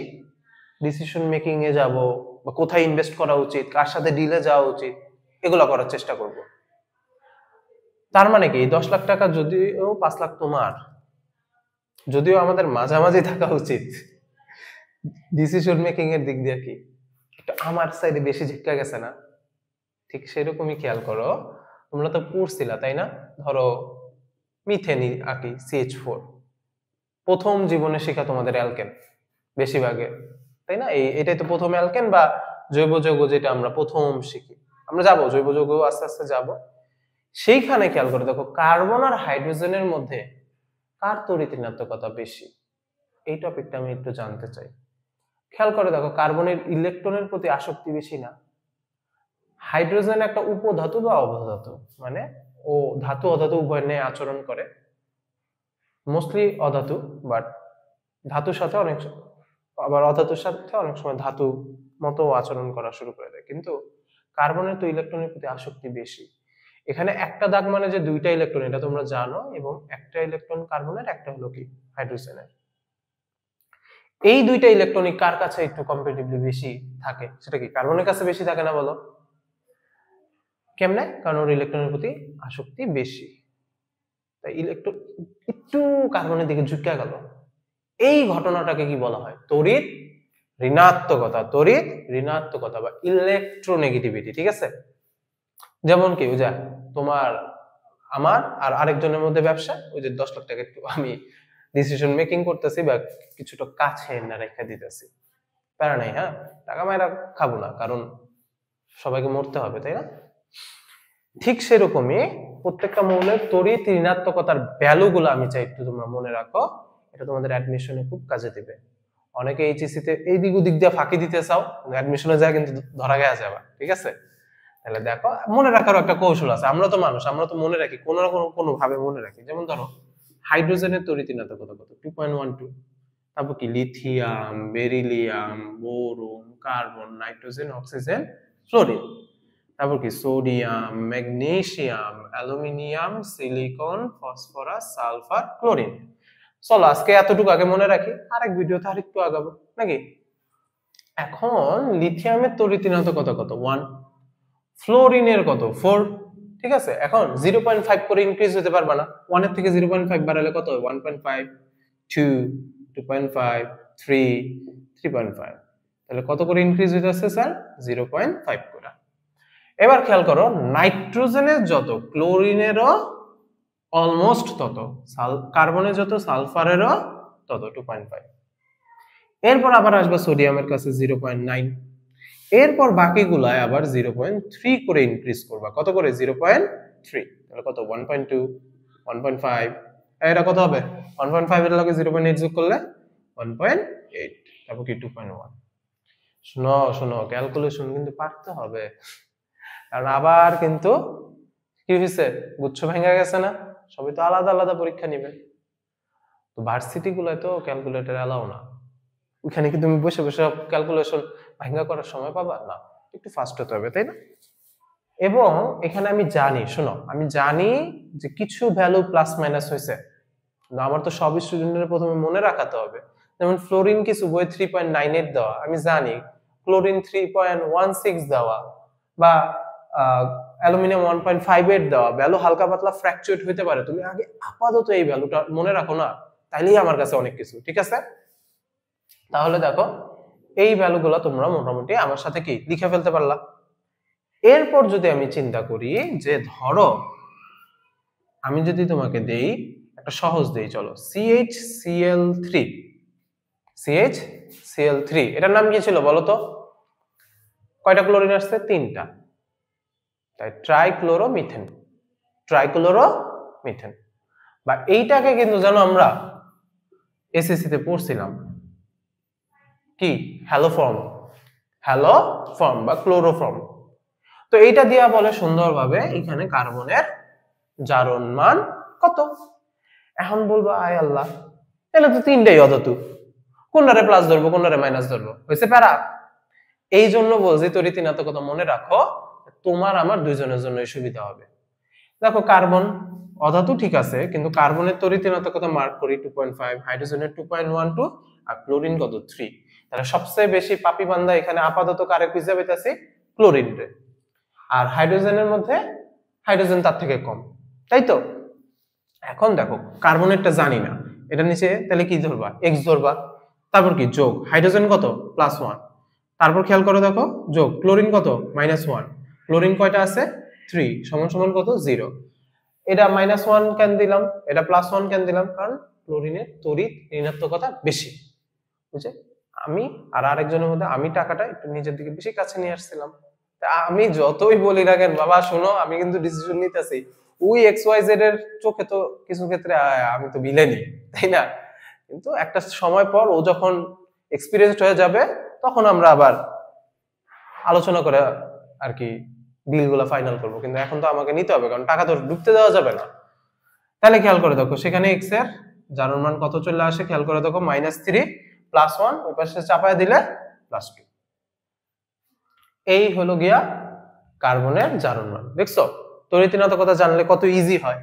ডিসিশন মেকিং এ যাব, বা কোথায় ইনভেস্ট করা উচিত, কার সাথে ডিলে যাওয়া উচিত, এগুলো করার চেষ্টা করব। তার মানে কি 10 লাখ টাকা যদিও 5 লাখ তোমার, যদিও আমাদের মাঝামাঝি থাকা উচিত ডিসিশন মেকিং এর দিক দিয়ে, কি একটু আমার সাইডে বেশি ঝিক্কা গেছে না? ঠিক সেরকমই খেয়াল করো, তোমরা তো পড়ছিলা তাই না? ধরো মিথেনই আঁকি, CH4, প্রথম জীবনে শেখা তোমাদের অ্যালকেন বেশিরভাগে, তাই না? এটাই তো প্রথম অ্যালকেন বা জৈব যৌগ যেটা আমরা প্রথম শিখি। আমরা যাবো জৈব যৌগ আস্তে আস্তে যাব। সেইখানে খেয়াল করে দেখো কার্বন আর হাইড্রোজেনের মধ্যে কার তড়িৎ ঋণাত্মকতা বেশি, এই টপিকটা আমি একটু জানতে চাই। খেয়াল করে দেখো কার্বনের ইলেকট্রনের প্রতি আসক্তি বেশি না, হাইড্রোজেন একটা উপধাতু বা অবধাতু, মানে ও ধাতু অধাতু উভয় নিয়ে আচরণ করে, মোস্টলি অধাতু, বাট ধাতুর সাথে অনেক, আবার অধাতুর সাথে অনেক সময় ধাতু মতো আচরণ করা শুরু করে দেয়। কিন্তু কার্বনের তো ইলেকট্রনের প্রতি আসক্তি বেশি। এখানে একটা দাগ মানে যে দুইটা ইলেকট্রন, এটা তোমরা জানো, এবং একটা ইলেকট্রন কার্বনের, একটা হলো কি হাইড্রোজেনের। এই দুইটা ইলেকট্রনিক কার কাছে একটু কম্পারেটিভলি বেশি থাকে? সেটা কি কার্বনের কাছে বেশি থাকে না বলো? কেমনে? কারণ ওর ইলেকট্রনের প্রতি আসক্তি বেশি, তাই ইলেকট্রন একটু কার্বনের দিকে ঝুঁকে গেল। এই ঘটনাটাকে কি বলা হয়? তড়িৎ ঋণাত্মকতা। তড়িৎ ঋণাত্মকতা বা ইলেকট্রোনেগেটিভিটি, ঠিক আছে? যেমন কি ওই যে তোমার আমার আর আরেকজনের মধ্যে ব্যবসা, ওই যে 10 লাখ টাকা একটু আমি ডিসিশন মেকিং করতেছি বা কিছুটা কাছে না রেখে দিতেছি, প্যারা নাই, হ্যাঁ, টাকা মায়েরা খাবো না, কারণ সবাইকে মরতে হবে তাই না? ঠিক সেরকমই প্রত্যেকটা মৌলের তড়িৎ ঋণাত্মকতার ভ্যালু গুলো আমি চাই একটু তোমরা মনে রাখো, এটা তোমাদের অ্যাডমিশনে খুব কাজে দিবে। অনেকে এইচএসসি তে এই দিক ওদিক দিয়ে ফাঁকি দিতে চাও, অ্যাডমিশনে যায় কিন্তু ধরা গেয়া যাবে, ঠিক আছে? তাহলে দেখো মনে রাখারও একটা কৌশল আছে, আমরা তো মানুষ, আমরা তো মনে রাখি কোনো না কোনো ভাবে মনে রাখি। যেমন ধরো হাইড্রোজেনের তড়িৎ-ঋণাত্মকতা কত, 2.12। তারপর কি lithium, beryllium, boron, carbon, nitrogen, oxygen, fluorine. তারপর কি sodium, magnesium, aluminium, silicon, phosphorus, sulphur, chlorine. চলো আজকে এতটুকু আগে মনে রাখি, আরেক ভিডিওতে আরেকটু আগাবো নাকি। এখন লিথিয়ামের তড়িৎ-ঋণাত্মকতা কত, 1। ফ্লোরিনের কত, 4। ঠিক আছে, এখন 0.5 করে ইনক্রিজ হতে পারবা না, 1 এর থেকে 0.5 বাড়ালে কত হয়, 1.5, 2, 2.5, 3, 3.5। তাহলে কত করে ইনক্রিজ হইতেছে স্যার, 0.5 করে। এবার খেয়াল করো নাইট্রোজেনের যত, ক্লোরিনেরও অলমোস্ট তত, কার্বনের যত, সালফারেরও তত, 2.5। এরপর আবার আসবে সোডিয়ামের কাছে 0.9। এরপর বাকিগুলায় আবার 0.3 করে ইনক্রিজ করবা, কত করে, 0.3। তাহলে কত, 1.2, 1.5। এটা কত হবে, 1.5 এর লগে 0.8 যোগ করলে 1.8। তারপর কি 2.1। শোনো শোনো, ক্যালকুলেশন কিন্তু পারতে হবে, কারণ আবার কিন্তু কি হয়েছে, গুচ্ছ ভেঙে গেছে না, সবই তো আলাদা আলাদা পরীক্ষা নিবে। তো ভার্সিটি গুলায় তো ক্যালকুলেটর এলাও না, ওখানে কি তুমি বসে বসে ক্যালকুলেশন ভাঙা করার সময় পাবা না, একটু ফাস্ট হতে হবে, তাই না। এবং এখানে আমি জানি, শোনো আমি জানি যে কিছু ভ্যালু প্লাস মাইনাস হয়েছে, কিন্তু আমার তো সব স্টুডেন্টের প্রথমে মনে রাখাতে হবে। যেমন ফ্লোরিন কিছু বই 3.98 দেওয়া, আমি জানি ক্লোরিন 3.16 দেওয়া, বা অ্যালুমিনিয়াম 1.58 দেওয়া, ভ্যালু হালকা পাতলা ফ্র্যাকচুয়েট হইতে পারে, তুমি আগে আপাতত এই ভ্যালুটা মনে রাখো না, তাইলেই আমার কাছে অনেক কিছু। ঠিক আছে, তাহলে দেখো এই ভ্যালুগুলো তোমরা মোটামুটি আমার সাথে কি লিখে ফেলতে পারলা। এরপর যদি আমি চিন্তা করি যে ধরো আমি যদি তোমাকে দেই একটা সহজ দেই, চলো CHCl3, CHCl3 এটার নাম কি ছিল বলো তো, কয়টা ক্লোরিন আসছে, 3টা, তাই ট্রাইক্লোরোমিথেন, ট্রাইক্লোরোমিথেন। বা এইটাকে কিন্তু জানো আমরা এসএসসি তে পড়ছিলাম কি, হ্যালোফর্ম, হ্যালোফর্ম বা ক্লোরোফর্ম। তো এইটা দিয়া বলে সুন্দরভাবে এখানে কার্বনের জারণ মান কত। এখন বলবো আয় আল্লাহ, তাহলে তো 3টাই অধাতু, কোনটারে প্লাস ধরবো কোনটারে মাইনাস ধরবো, হয়েছে প্যারা। এই জন্য বলছি তড়িৎ-ঋণাত্মকতা মনে রাখো, তোমার আমার দুইজনের জন্যই সুবিধা হবে। দেখো কার্বন অধাতু ঠিক আছে, কিন্তু কার্বনের তড়িৎ-ঋণাত্মকতা মার্ক করি 2.5, হাইড্রোজেনের 2.12, আর ক্লোরিন কত, 3। তাহলে সবচেয়ে বেশি পাপি বান্দা এখানে আপাতত কারে খুঁজে পেতেছি, ক্লোরিন রে। আর হাইড্রোজেনের মধ্যে হাইড্রোজেন তার থেকে কম, তাই তো। এখন দেখো কার্বনেরটা জানি না, এটা নিচে তাহলে কি ধরবা, এক্স ধরবা। তারপর কি যোগ, হাইড্রোজেন কত, +1। তারপর খেয়াল করো দেখো যোগ, ক্লোরিন কত, -1। ক্লোরিন কয়টা আছে, 3, সমান সমান কত, 0। এটা -1 কেন দিলাম, এটা +1 কেন দিলাম, কারণ ক্লোরিনের তড়িৎ ঋণাত্মকতা বেশি, বুঝছে। আমি আর আরেকজনের মধ্যে আমি টাকাটা একটু নিজের দিকে বেশি কাছে নিয়ে আসছিলাম। আমি যতই বলি না কেন বাবা শোনো, আমি কিন্তু ডিসিশন নিতেছি, ওই XYZ এর চোখে তো কিছু ক্ষেত্রে আমি তো ভিলেনি, তাই না। কিন্তু একটা সময় পর ও যখন এক্সপিরিয়েন্সড হয়ে যাবে, তখন আমরা আবার আলোচনা করে আর কি ডিলগুলো ফাইনাল করবো। কিন্তু এখন তো আমাকে নিতে হবে, কারণ টাকা তো ডুবতে দেওয়া যাবে না। তাহলে খেয়াল করে দেখো সেখানে x এর জারণ মান কত চলে আসে, খেয়াল করে দেখো -3 +1, ওই পাশে চাপায় দিলে +2। এই হলো গিয়া কার্বনের জারণ মান। দেখছো তড়িৎ-ঋণাত্মকতা জানলে কত ইজি হয়।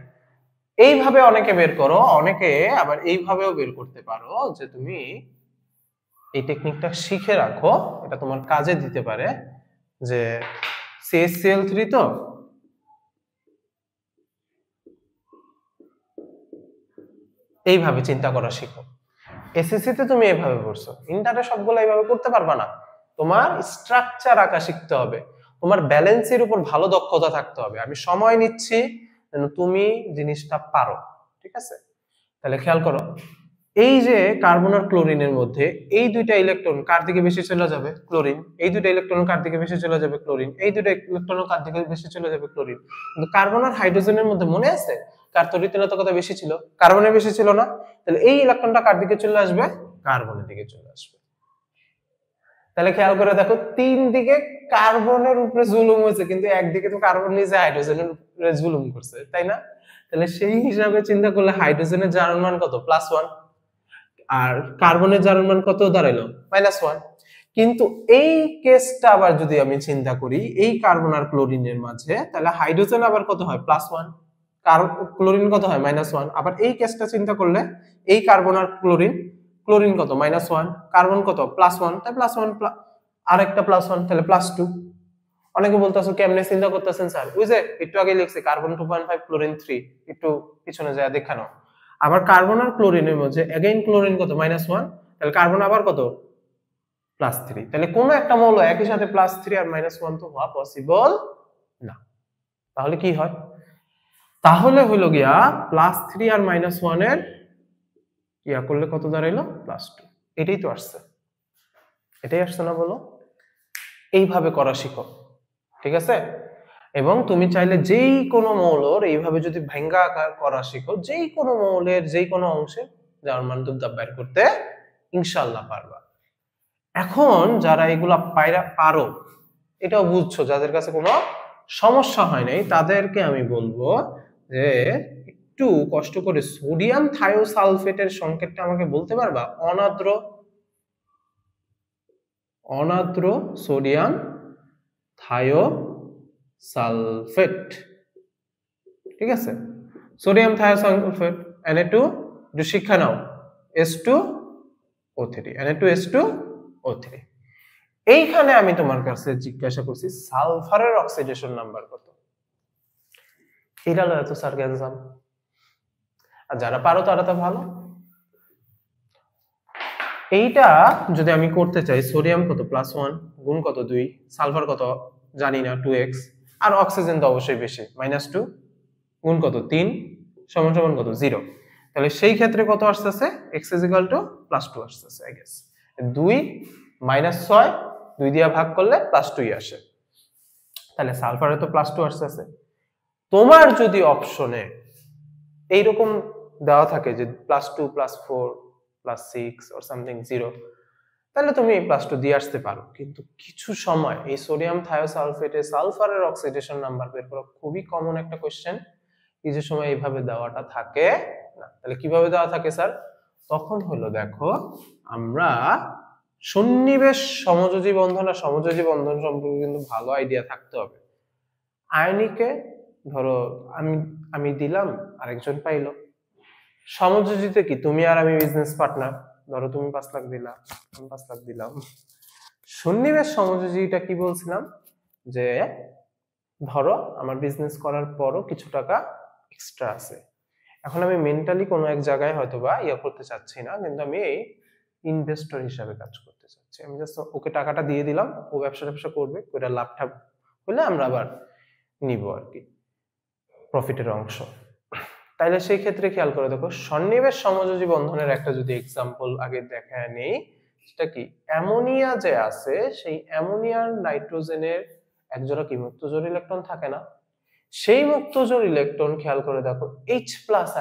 এইভাবে অনেকে বের করো, অনেকে আবার এইভাবেও বের করতে পারো, যে তুমি এই টেকনিকটা শিখে রাখো, এটা তোমার কাজে দিতে পারে। যে CHCl3 তো এইভাবে চিন্তা করা শিখো। এসএসসি তে তুমি এইভাবে পড়ছো, ইন্টারে সবগুলো এইভাবে করতে পারবা না। তোমার স্ট্রাকচার আঁকা শিখতে হবে, তোমার ব্যালেন্সের উপর ভালো দক্ষতা থাকতে হবে। আমি সময় নিচ্ছি যেন তুমি জিনিসটা পারো, ঠিক আছে। তাহলে খেয়াল করো, এই যে কার্বন আর ক্লোরিনের মধ্যে এই দুইটা ইলেকট্রন কার দিকে বেশি চলে যাবে, ক্লোরিন। এই দুইটা ইলেকট্রন কার দিকে বেশি চলে যাবে, ক্লোরিন। এই দুইটা ইলেকট্রন কার দিকে বেশি চলে যাবে, ক্লোরিন। কিন্তু কার্বন আর হাইড্রোজেনের মধ্যে মনে আছে কার তড়িৎ-ঋণাত্মকতা বেশি ছিল, কার্বনের বেশি ছিল না। তাহলে এই ইলেকট্রনটা কার দিকে চলে আসবে, কার্বনের দিকে চলে আসবে। তাহলে খেয়াল করে দেখো, 3 দিকে কার্বনের উপরে জুলুম হয়েছে, কিন্তু একদিকে তো কার্বন নিজে হাইড্রোজেনের উপরে জুলুম করছে, তাই না? তাহলে সেই হিসাবে চিন্তা করলে হাইড্রোজেনের জারণ মান কত? +1, আর কার্বনের জারণ মান কত দাঁড়াইলো? -1। কিন্তু এই কেসটা আবার যদি আমি চিন্তা করি এই কার্বন আর ক্লোরিনের মাঝে, তাহলে হাইড্রোজেন আবার কত হয়? +1, ক্লোরিন কত হয়? -1। আবার এই কেসটা চিন্তা করলে এই কার্বন আর ক্লোরিন কত? -1, কার্বন কত? +1, তাই +1 আর একটা +1, তাহলে +2। অনেকে বলতেছো কেমনে চিন্তা করতেছেন স্যার? ওই যে একটু আগে লিখছি কার্বন 2.5 ক্লোরিন 3, একটু পিছনে যায় দেখানো। আবার কার্বন আর ক্লোরিনের মধ্যে এগেইন ক্লোরিন কত? -1, তাহলে কার্বন আবার কত? +3। তাহলে কোন একটা মৌল একই সাথে +3 আর -1 তো হওয়া পসিবল না। তাহলে কি হয়? তাহলে হইল গিয়া +3 আর -1 এর ইয়া করলে কত দাঁড়াইলো? +2। এটাই তো আসছে, এটাই আসছে না বলো? এইভাবে করা শিখো, ঠিক আছে? এবং তুমি চাইলে যেই কোনো মৌলর এইভাবে যদি ভাঙ্গা আকার করা শিখো, যেই কোনো মৌলের যেই কোনো অংশে জারণ মান দুবদাব বের করতে ইনশাআল্লাহ পারবা। এখন যারা এগুলা পারো, এটাও বুঝছো, যাদের কাছে কোনো সমস্যা হয় নাই, তাদেরকে আমি বলবো যে একটু কষ্ট করে সোডিয়াম থায়োসালফেটের সংকেতটা আমাকে বলতে পারবা? অনাদ্র সোডিয়াম থায়োসালফেট, ঠিক আছে? সোডিয়াম থায়োসালফেট Na2, একটু শিক্ষা নাও, S2O3, Na2S2O3। এইখানে আমি তোমার কাছে জিজ্ঞাসা করছি সালফারের অক্সিডেশন নাম্বার কত? এটা লয় তো স্যার গ্যাঞ্জাম। আর যারা পারো তারা তো ভালো। এইটা যদি আমি করতে চাই, সোডিয়াম কত? +1, গুণ কত? 2, সালফার কত জানি না, 2x, আর অক্সিজেন তো অবশ্যই বেশি, -2, গুণ কত? 3, সমান সমান কত? 0। তাহলে সেই ক্ষেত্রে কত আসতেছে? x +2 আসতেছে, আই গেস 2 -6, 2 দিয়া ভাগ করলে +2ই আসে। তাহলে সালফারে তো +2 আসতেছে। তোমার যদি অপশনে এইরকম দেওয়া থাকে যে +2, +4, +6 or something 0, তাহলে তুমি +2 দিয়ে আসতে পারো। কিন্তু কিছু সময় এই সোডিয়াম থায়োসালফেটে সালফারের অক্সিডেশন নাম্বার বের করা খুবই কমন একটা কোশ্চেন। কিছু সময় এইভাবে দেওয়াটা থাকে না। তাহলে কিভাবে দেওয়া থাকে স্যার? তখন হলো দেখো, আমরা সন্নিবেশ সমযোজী বন্ধন আর সমযোজী বন্ধন সম্পর্কে কিন্তু ভালো আইডিয়া থাকতে হবে। আয়নিকে ধরো আমি দিলাম, আরেকজন পাইলো। সমযোজিতে কি তুমি আর আমি বিজনেস পার্টনার, ধরো তুমি 5 লাখ দিলা, আমি 5 লাখ দিলাম। সন্নিবেশ সমযোজিটা কি বলছিলাম? যে ধরো আমার বিজনেস করার পরও কিছু টাকা এক্সট্রা আছে, এখন আমি মেন্টালি কোনো এক জায়গায় হয়তো বা ইয়ে করতে চাচ্ছি না, কিন্তু আমি এই ইনভেস্টর হিসাবে কাজ করতে চাচ্ছি। আমি জাস্ট ওকে টাকাটা দিয়ে দিলাম, ও ব্যবসা করবে, ওটা লাভটা হলে আমরা আবার নিব আর কি প্রফিটের অংশ। তাইলে সেই ক্ষেত্রে খেয়াল করে দেখো, সন্নিবেশ সমযোজী বন্ধনের একটা যদি এক্সাম্পল আগে দেখায় নেই, সেটা কি? অ্যামোনিয়া যে আছে, সেই অ্যামোনিয়ার নাইট্রোজেনের একজোড়া কি মুক্তজোড় ইলেকট্রন থাকে না? সেই মুক্তজোড় ইলেকট্রন খেয়াল করে দেখো H+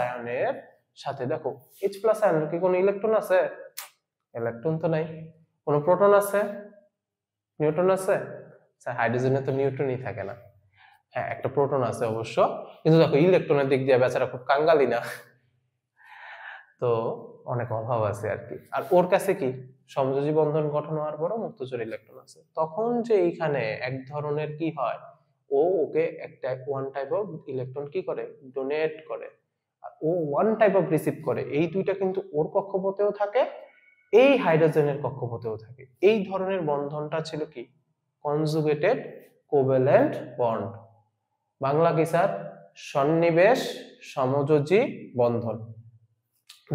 আয়নের সাথে, দেখো H+ আয়নের কি কোনো ইলেকট্রন আছে? ইলেকট্রন তো নাই। কোনো প্রোটন আছে? নিউট্রন আছে? স্যার হাইড্রোজেনে তো নিউট্রনই থাকে না। হ্যাঁ, একটা প্রোটন আছে অবশ্য, কিন্তু দেখো ইলেকট্রনের দিক দিয়ে বেচারা খুব কাঙ্গালি না, তো অনেক অভাব আছে আর কি। আর ওর কাছে কি সমযোজী বন্ধন গঠন হওয়ার পরও মুক্তজোড় ইলেকট্রন আছে। তখন যে এইখানে এক ধরনের কি হয়, ও ওকে একটা ওয়ান টাইপ অফ ইলেকট্রন কি করে? ডোনেট করে, আর ও ওয়ান টাইপ অফ রিসিভ করে। এই দুইটা কিন্তু ওর কক্ষপথেও থাকে, এই হাইড্রোজেনের কক্ষপথেও থাকে। এই ধরনের বন্ধনটা ছিল কি? Conjugated covalent bond. বাংলা কি স্যার? সন্নিবেশ সমযোজী বন্ধন।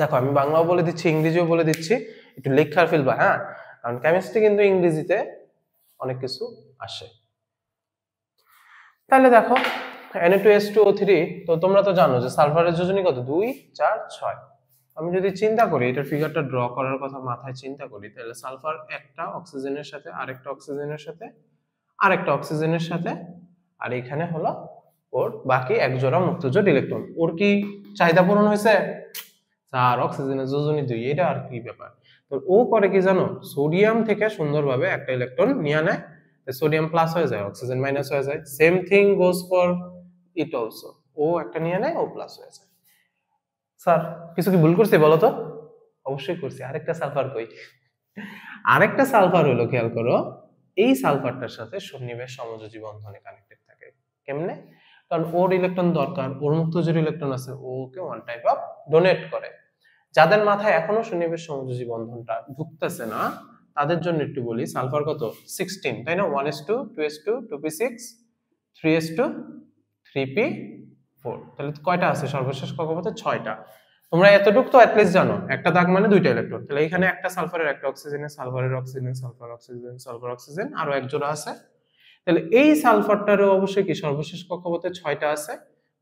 দেখো আমি বাংলাও বলে দিচ্ছি, ইংরেজিও বলে দিচ্ছি, একটু লেখার ফেলবা, হ্যাঁ, কারণ কেমিস্ট্রি কিন্তু ইংরেজিতে অনেক কিছু আসে। তাহলে দেখো Na2S2O3, তো তোমরা তো জানো যে সালফারের যোজনী কত? 2, 4, 6। আমি যদি চিন্তা করি, এটার ফিগারটা ড্র করার কথা মাথায় চিন্তা করি, তাহলে সালফার একটা অক্সিজেনের সাথে, আরেকটা অক্সিজেনের সাথে, আরেকটা অক্সিজেনের সাথে, আর এখানে হলো ওর বাকি এক জোড়া মুক্তজোড় ইলেকট্রন। ওর কি চাহিদা পূরণ হয়েছে? 4, অক্সিজেনের যোজনী 2, এটা আর কি ব্যাপার। তো ও করে কি জানো, সোডিয়াম থেকে সুন্দরভাবে একটা ইলেকট্রন নিয়ে নেয়, সোডিয়াম প্লাস হয়ে যায়, অক্সিজেন মাইনাস হয়ে যায়। Same thing goes for it also, ও একটা নিয়ে নেয়, ও প্লাস হয়ে যায়। স্যার কিছু কি ভুল করছি বলো তো? অবশ্যই করছি। আরেকটা সালফার কই? আরেকটা সালফার হলো, খেয়াল করো, এই সালফারটার সাথে সন্নিবেশ সমযোজী বন্ধনে কানেক্টেড থাকে। কেমনে? কারণ ওর ইলেকট্রন দরকার, ওর মুক্ত যে ইলেকট্রন আছে okay one type of donate করে। যাদের মাথায় এখনো সন্নিবেশ সমযোজী বন্ধনটা ঢুকতেছে না তাদের জন্য একটু বলি, সালফার কত 16, তাই না? 1s2 2s2 2p6 3s2 3p4, তাহলে কয়টা আছে সর্বশেষ কক্ষপথে? 6টা। তোমরা এতটুকু তো অ্যাটলিস্ট জানো, একটা দাগ মানে দুইটা ইলেকট্রন, তাহলে এখানে একটা সালফারের একটা অক্সিজেনের, সালফারের oxygen, sulphur oxygen, sulphur oxygen, আরো এক জোড়া আছে। তাহলে এই সালফারটারও অবশ্যই কি সর্বশেষ কক্ষপথে 6টা আছে।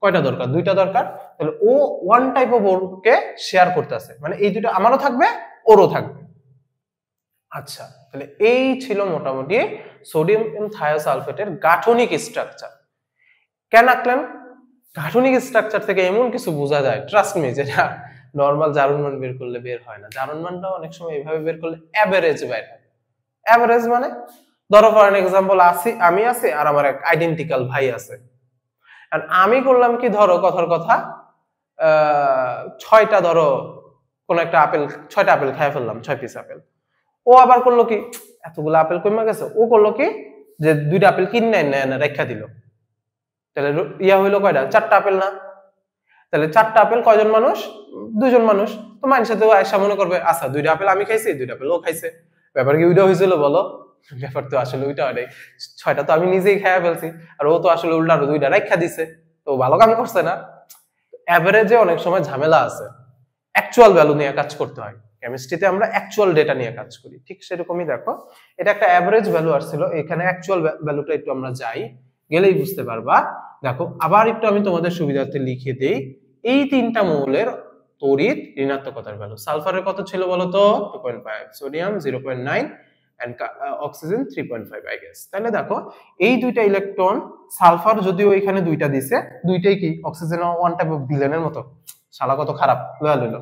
কয়টা দরকার? 2টা দরকার। তাহলে ও one type of Orkay share করতেছে, মানে এই দুটো আমারও থাকবে, ওরও থাকবে। আচ্ছা, তাহলে এই ছিল মোটামুটি সোডিয়াম থায়োসালফেটের গাঠনিক স্ট্রাকচার। কেন আঁকলেন? গাঠনিক স্ট্রাকচার থেকে এমন কিছু বোঝা যায়, ট্রাস্ট মি, যেটা নরমাল জারণ মান বের করলে বের হয় না। জারণ মানটা অনেক সময় এইভাবে বের করলে অ্যাভারেজ বের হয়। অ্যাভারেজ মানে, ধরো ফর এন এক্সাম্পল, আমি আছি আর আমার এক আইডেন্টিক্যাল ভাই আছে, আর আমি করলাম কি, ধরো কথার কথা 6টা, ধরো কোন একটা আপেল, 6টা আপেল খেয়ে ফেললাম, 6 পিস আপেল। ও আবার করলো কি, এতগুলো আপেল কমে গেছে, ও করলো কি যে 2টা আপেল কিনে না রেখা দিল। তাহলে ইয়া হইলো কয়টা? 4টা আপেল না? তাহলে 4টা আপেল কয়জন মানুষ? 2জন মানুষ। তো মানুষের তো আয়সা মনে করবে, আচ্ছা 2টা আপেল আমি খাইছি, 2টা আপেল ও খাইছে, ব্যাপার কি ওইটা হয়েছিল বলো? ব্যাপার তো আসলে ওইটা হয়, 6টা তো আমি নিজেই খাইয়া ফেলছি, আর ও তো আসলে উল্টা 2টা রেখা দিছে, তো ভালো কাম করছে না। অ্যাভারেজে অনেক সময় ঝামেলা আছে, অ্যাকচুয়াল ভ্যালু নিয়ে কাজ করতে হয়। কেমিস্ট্রিতে আমরা অ্যাকচুয়াল ডেটা নিয়ে কাজ করি, ঠিক সেরকমই দেখো এটা একটা অ্যাভারেজ ভ্যালু আসছিল, এখানে অ্যাকচুয়াল ভ্যালুটা একটু আমরা যাই, গেলেই বুঝতে পারবা। দেখো আবার একটু আমি তোমাদের সুবিধার্থে লিখে দেই, এই 3টা মৌলের তড়িৎ ঋণাত্মকতার ভ্যালু। সালফারের কত ছিল বলো তো? 2.5, sodium 0.9 and oxygen 3.5 I guess. তাহলে দেখো এই 2টা ইলেকট্রন, সালফার যদিও এখানে 2টা দিছে, দুইটাই কি অক্সিজেন ওয়ান টাইপ অফ ভিলেনের মতো, শালা কত খারাপ লইল,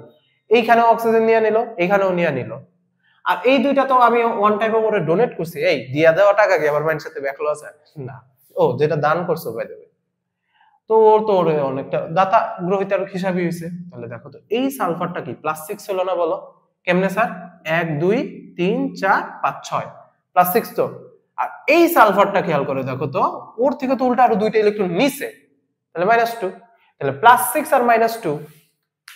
এইখানেও অক্সিজেন নিয়ে নিল, এইখানেও নিয়ে নিল। আর এই 2টা তো আমি ওয়ান টাইপ অফ ওরে ডোনেট করছি, এই দিয়া দেওয়া টাকা কি আমার মাইন্ডের সাথে ব্যাকলো আছে না? ও যেটা দান করছো বাই দ্য ওয়ে, তো ওর তো ওরে অনেকটা দাতা গ্রহিতার হিসাবই হয়েছে। তাহলে দেখো তো এই সালফারটা কি +6 হলো না বলো? কেমনে স্যার? 1 2 3 4 5 6 +6 তো। আর এই সালফারটা খেয়াল করে দেখো তো, ওর থেকে তো উল্টা আরো 2টা ইলেকট্রন নিছে, তাহলে -2। তাহলে +6 আর -2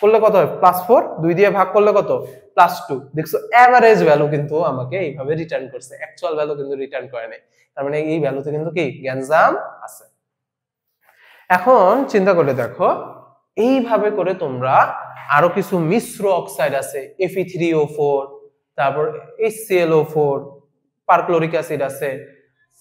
করলে কত হয়? +4, 2 দিয়ে ভাগ করলে কত? +2। দেখছো এভারেজ ভ্যালু কিন্তু আমাকে এইভাবে রিটার্ন করছে, অ্যাকচুয়াল ভ্যালু কিন্তু রিটার্ন করে নাই। তার মানে এই ভ্যালুতে কিন্তু কি গ্যাঞ্জাম আছে। এখন চিন্তা করে দেখো, এইভাবে করে তোমরা আরো কিছু মিশ্র অক্সাইড আছে, Fe3O4, তারপর HClO4, পারক্লোরিক অ্যাসিড আছে,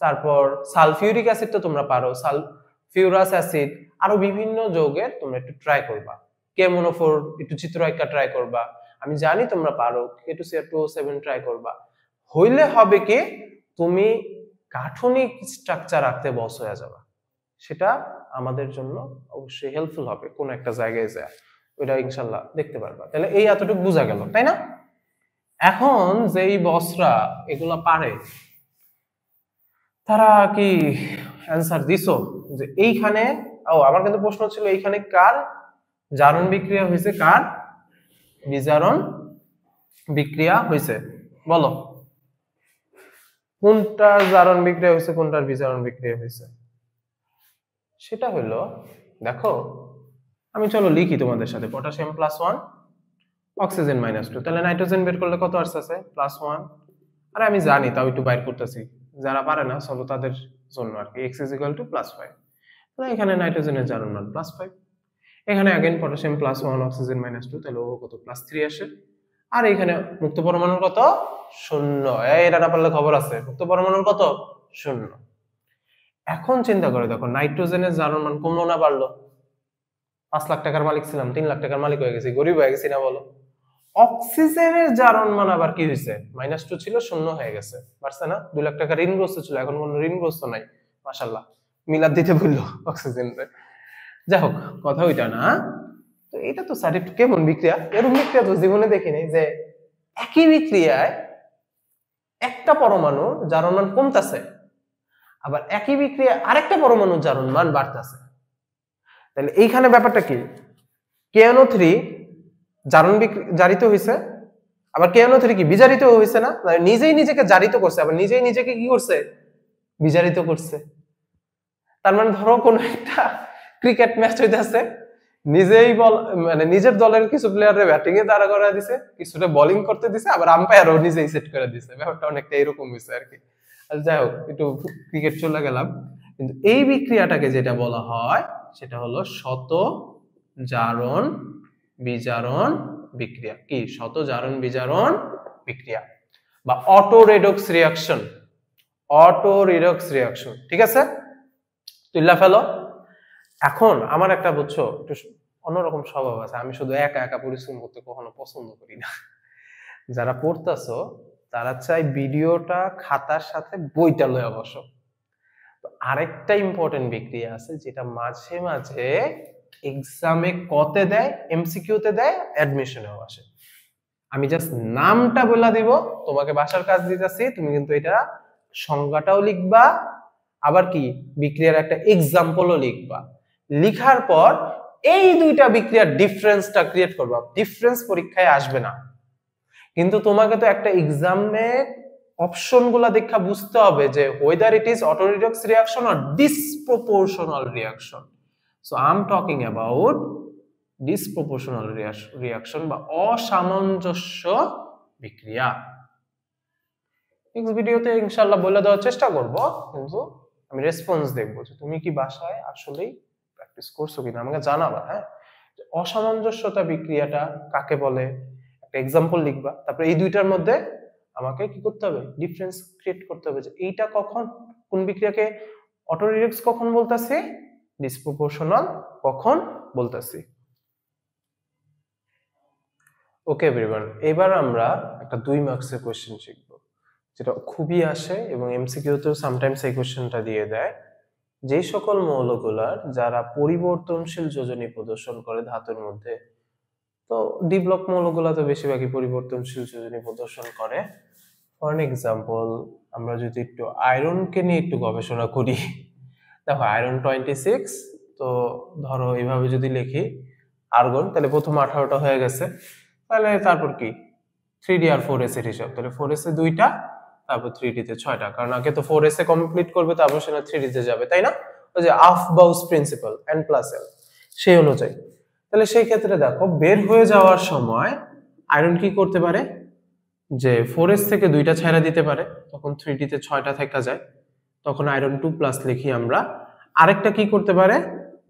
তারপর সালফিউরিক অ্যাসিড তো তোমরা পারো, সালফিউরাস অ্যাসিড, আরো বিভিন্ন যৌগের তোমরা একটু ট্রাই করবা। কেমোনোফোর একটু চিত্র আঁকা ট্রাই করবা, আমি জানি তোমরা পারো। K2CR2O7 ট্রাই করবা, হইলে হবে কি তুমি গাঠনিক স্ট্রাকচার রাখতে বস হয়ে যাবা। সেটা আমাদের জন্য অবশ্যই হেল্পফুল হবে, কোন একটা জায়গায় যায় ওইটা ইনশাল্লাহ দেখতে পারবা। তাহলে এই এতটুকু বোঝা গেল, তাই না? এখন যেই বসরা এগুলা পারে তারা কি অ্যান্সার দিছো যে এইখানে, আমার কিন্তু প্রশ্ন ছিল এইখানে কার জারণ বিক্রিয়া হয়েছে, কার বিজারণ বিক্রিয়া হয়েছে, বলো কোনটার জারণ বিক্রিয়া হয়েছে, কোনটার বিজারণ বিক্রিয়া হয়েছে? সেটা হলো, দেখো আমি চলো লিখি তোমাদের সাথে, পটাশিয়াম +1, অক্সিজেন -2, তাহলে নাইট্রোজেন বের করলে কত আসছে? +1। আরে আমি জানি, তাও একটু বাইর করতেছি, যারা পারে না চলো তাদের জন্য আর কি। x +5, তাহলে এখানে নাইট্রোজেনের জারণ মান +5, এখানে अगेन পটাশিয়াম +1, অক্সিজেন -2, তাহলে ও কত? +3 আসে। আর এখানে মুক্ত পরমাণুর কত? 0। এটা না পারলে খবর আছে, মুক্ত পরমাণুর কত? 0। এখন চিন্তা করে দেখো, নাইট্রোজেনের জারণ মান কমলো না বাড়লো? 5 লাখ টাকার মালিক ছিলাম, 3 লাখ টাকার মালিক হয়ে গেছি, গরিব হয়ে গেছি না বলো? অক্সিজেনের জারণ মান আবার কি হয়েছে? -2 ছিল 0 হয়ে গেছে, পারছে না? 2 লাখ টাকা ঋণগ্রস্ত ছিল, এখন কোনো ঋণগ্রস্ত নাই, মাশাআল্লাহ। মিলাদ দিতে বললো অক্সিজেন। যাই হোক, কথা ওইটা না, তো এটা তো স্যার একটু কেমন বিক্রিয়া, এরকম বিক্রিয়া তো জীবনে দেখিনি যে একই বিক্রিয়ায় একটা পরমাণু জারণ মান কমতেছে, আবার একই বিক্রিয়ায় আরেকটা পরমাণু জারণ মান বাড়তেছে। তাহলে এইখানে ব্যাপারটা কি, KNO3 জারিত হয়েছে, আবার KNO3 কি বিজারিত হয়েছে না, নিজেই নিজেকে জারিত করছে, আবার নিজেই নিজেকে কি করছে, বিজারিত করছে। তার মানে ধরো কোন একটা ক্রিকেট ম্যাচ হইতেছে, নিজেই বল মানে নিজের দলের কিছু প্লেয়ারের ব্যাটিং এ দাঁড়া করা দিছে, কিছুটা বোলিং করতে দিছে, আবার আম্পায়ারও নিজেই সেট করে দিছে। ব্যাপারটা অনেকটা এরকম হয়েছে আর কি। যাই হোক, একটু ক্রিকেট চলে গেলাম। কিন্তু এই বিক্রিয়াটাকে যেটা বলা হয় সেটা হলো শত জারণ বিজারণ বিক্রিয়া। কি? শত জারণ বিজারণ বিক্রিয়া বা auto redox reaction. Auto redox reaction, ঠিক আছে? তুইলা ফেলো। এখন আমার একটা বুঝছো একটু অন্যরকম স্বভাব আছে, আমি শুধু একা একা পরিশ্রম করতে কখনো পছন্দ করি না। যারা পড়তেছো তারা চাই ভিডিওটা খাতার সাথে বইটা লয়ে বসো। তো আরেকটা ইম্পর্টেন্ট বিক্রিয়া আছে যেটা মাঝে মাঝে এক্সামে কতে দেয়, এমসিকিউতে দেয়, অ্যাডমিশনেও আসে। আমি জাস্ট নামটা বলে দিব, তোমাকে বাসার কাজ দিতেছি, তুমি কিন্তু এটা সংজ্ঞাটাও লিখবা, আবার কি বিক্রিয়ার একটা এক্সাম্পলও লিখবা। লিখার পর এই দুইটা বিক্রিয়ার ডিফারেন্সটা ক্রিয়েট করবা। ডিফারেন্স পরীক্ষায় আসবে না, কিন্তু তোমাকে তো একটা এক্সামে অপশনগুলো দেখা বুঝতে হবে যে whether it is auto redox reaction or disproportional reaction. So I'm talking about disproportional reaction বা অসামঞ্জস্য বিক্রিয়া। নেক্সট ভিডিওতে ইনশাআল্লাহ বলে দেওয়ার চেষ্টা করব, কিন্তু আমি রেসপন্স দেখব যে তুমি কি বাসায় আসলেই প্র্যাকটিস করছো কিনা, আমাকে জানাবা। হ্যাঁ, অসামঞ্জস্যতা বিক্রিয়াটা কাকে বলে, একটা এক্সাম্পল লিখবা, তারপরে এই দুইটার মধ্যে আমাকে কি করতে হবে, ডিফারেন্স ক্রিয়েট করতে হবে যে এইটা কখন কোন বিক্রিয়াকে অটো রিডক্স কখন বলতাছি, ডিসপ্রপোর্শনাল কখন বলতাছি। ওকে এভরিওয়ান, এবার আমরা একটা 2 মার্কসের কোশ্চেন শিখব যেটা খুবই আসে এবং এমসিকিউতেও সামটাইমস এই কোশ্চেনটা দিয়ে দেয়। যেই সকল মৌলগুলার যারা পরিবর্তনশীল যোজনী প্রদর্শন করে ধাতুর মধ্যে, তো ডি ব্লক মৌলগুলা তো বেশিরভাগই পরিবর্তনশীল যোজনী প্রদর্শন করে। ফর এক্সাম্পল আমরা যদি একটু আয়রনকে নিয়ে একটু গবেষণা করি, দেখো আয়রন 26, তো ধরো এইভাবে যদি লিখি আর্গন, তাহলে প্রথম 18টা হয়ে গেছে, তাহলে তারপর কি 3d আর 4s এর হিসাব, তাহলে 4s এ 2টা, তারপর 3d তে 6টা, কারণ আগে তো 4s এ কমপ্লিট করবে, তারপর সেটা 3d তে যাবে, তাই না? ওই যে আফবাউস প্রিন্সিপাল n+l সেই অনুযায়ী। তাহলে সেই ক্ষেত্রে দেখো বের হয়ে যাওয়ার সময় আয়রন কি করতে পারে, যে 4s থেকে 2টা ছেড়ে দিতে পারে, তখন 3d তে 6টা থেকে যায়, তখন আয়রন 2+ লিখি আমরা। আরেকটা কি করতে পারে,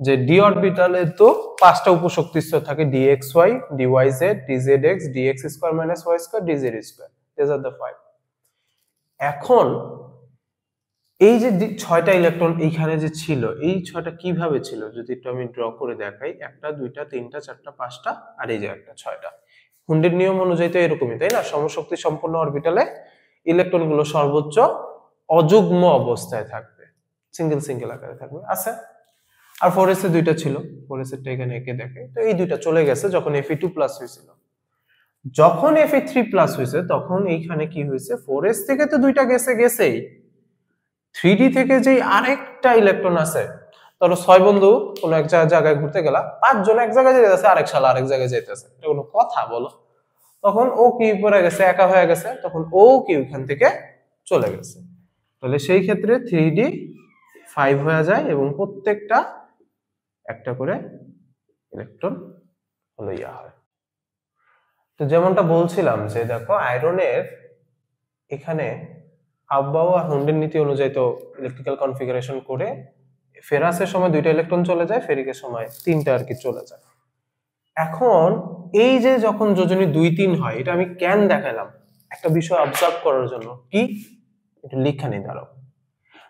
যে ডি অরবিটালে তো 5টা উপশক্তি স্তর থাকে, dxy, dyz, dzx, dx² - y² dz², these are the 5। এখন এই যে 6টা ইলেকট্রন এইখানে যে ছিল, এই 6টা কিভাবে ছিল যদি একটু আমি ড্র করে দেখাই, 1টা 2টা 3টা 4টা 5টা, আর এই যে একটা 6টা। হুন্ডের নিয়ম অনুযায়ী তো এরকমই, তাই না? সমশক্তি সম্পন্ন অরবিটালে ইলেকট্রনগুলো সর্বোচ্চ অযুগ্ম অবস্থায় থাকবে, সিঙ্গেল সিঙ্গেল আকারে থাকবে। আচ্ছা, আর 4s এ 2টা ছিল, 4s এরটা এখানে এঁকে দেখে, তো এই 2টা চলে গেছে যখন Fe2+ হয়েছিল। যখন Fe3+ হয়েছে তখন এইখানে কি হয়েছে, 4s থেকে তো 2টা গেছেই, 3d থেকে যে আরেকটা ইলেকট্রন আছে, ধরো 6 বন্ধু কোন এক জায়গায় ঘুরতে গেলা, 5 জন এক জায়গায় যেতেছে, আরেক শালা আরেক জায়গায় যেতেছে, এটা কোনো কথা বলো? তখন ও কি পড়ে গেছে, একা হয়ে গেছে, তখন ও কি ওখান থেকে চলে গেছে। তাহলে সেই ক্ষেত্রে 3d 5 হয়ে যায় এবং প্রত্যেকটা একটা করে ইলেকট্রন হলো ইয়া হয়। তো যেমনটা বলছিলাম যে দেখো আয়রনের এখানে আফবাউ আর হুন্ডের নীতি অনুযায়ী তো ইলেকট্রিক্যাল কনফিগারেশন করে ফেরাসের সময় 2টা ইলেকট্রন চলে যায়, ফেরিকের সময় 3টা আর কি চলে যায়। এখন এই যে যখন যোজনী 2-3 হয়, এটা আমি কেন দেখালাম, একটা বিষয় অবজার্ভ করার জন্য। কি? একটু লিখে নিই দাঁড়াও।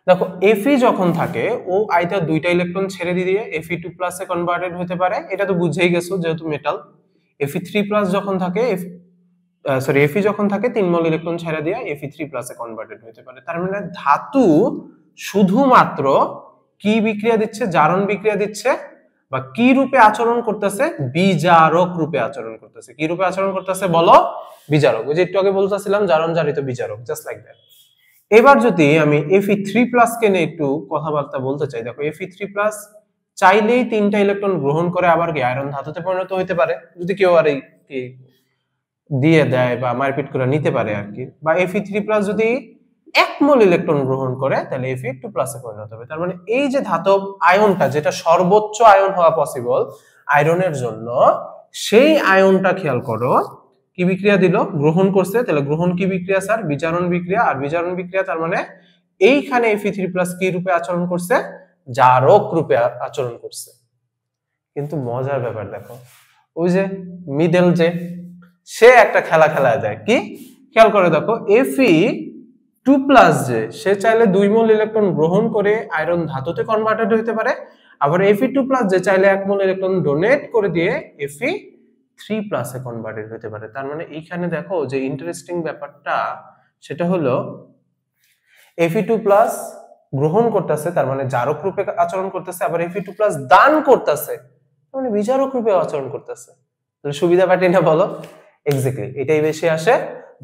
দেখো Fe যখন থাকে ও আইদার 2টা ইলেকট্রন ছেড়ে দিয়ে Fe2+ এ কনভার্টেড হতে পারে, এটা তো বুঝেই গেছো যেহেতু মেটাল। Fe3+ যখন থাকে Fe যখন থাকে 3 মল ইলেকট্রন ছেড়ে দিয়ে Fe3+ এ কনভার্টেড হতে পারে। তার মানে ধাতু শুধুমাত্র কি বিক্রিয়া দিচ্ছে, জারণ বিক্রিয়া দিচ্ছে, বা কি রূপে আচরণ করতেছে? বিজারক রূপে আচরণ করতেছে। কি রূপে আচরণ করতেছে বলো? বিজারক। ওই যে একটু আগে বলতেছিলাম জারণ জারিত বিজারক, জাস্ট লাইক দ্যাট। এবার যদি আমি Fe3+ কে নিয়ে একটু কথাবার্তা বলতে চাই, দেখো Fe3+ চাইলেই 3টা ইলেকট্রন গ্রহণ করে আবার কি আয়রন ধাতুতে পরিণত হতে পারে, যদি কেউ আর এই দিয়ে দেয় বা মারপিট করে নিতে পারে আর কি। বা Fe3+ যদি 1 মোল ইলেকট্রন গ্রহণ করে তাহলে Fe2+ এ পরিণত হবে। তার মানে এই যে ধাতব আয়নটা, যেটা সর্বোচ্চ আয়ন হওয়া পসিবল আয়রনের জন্য, সেই আয়নটা খেয়াল করো কি বিক্রিয়া দিল? গ্রহণ করছে। তাহলে গ্রহণ কি বিক্রিয়া স্যার? বিজারণ বিক্রিয়া। আর বিজারণ বিক্রিয়া তার মানে এইখানে Fe3+ কি রূপে আচরণ করছে? জারক রূপে আচরণ করছে। কিন্তু মজার ব্যাপার দেখো, ওই যে মিডল যে সে একটা খেলা খেলায় দেয় কি, খেয়াল করে দেখো Fe2+ যে সে চাইলে 2 মোল ইলেকট্রন গ্রহণ করে আয়রন ধাতুতে কনভার্টেড হতে পারে, আবার Fe2+ যে চাইলে 1 মোল ইলেকট্রন ডোনেট করে দিয়ে Fe3+ এ কনভার্টেড হতে পারে। তার মানে এইখানে দেখো যে ইন্টারেস্টিং ব্যাপারটা সেটা হলো Fe2+ গ্রহণ করতেছে, তার মানে জারক রূপে আচরণ করতেছে, আবার Fe2+ দান করতেছে, মানে বিজারক রূপে আচরণ করতেছে। তাহলে সুবিধা পাটি না বলো? এক্স্যাক্টলি এটাই বেশি আসে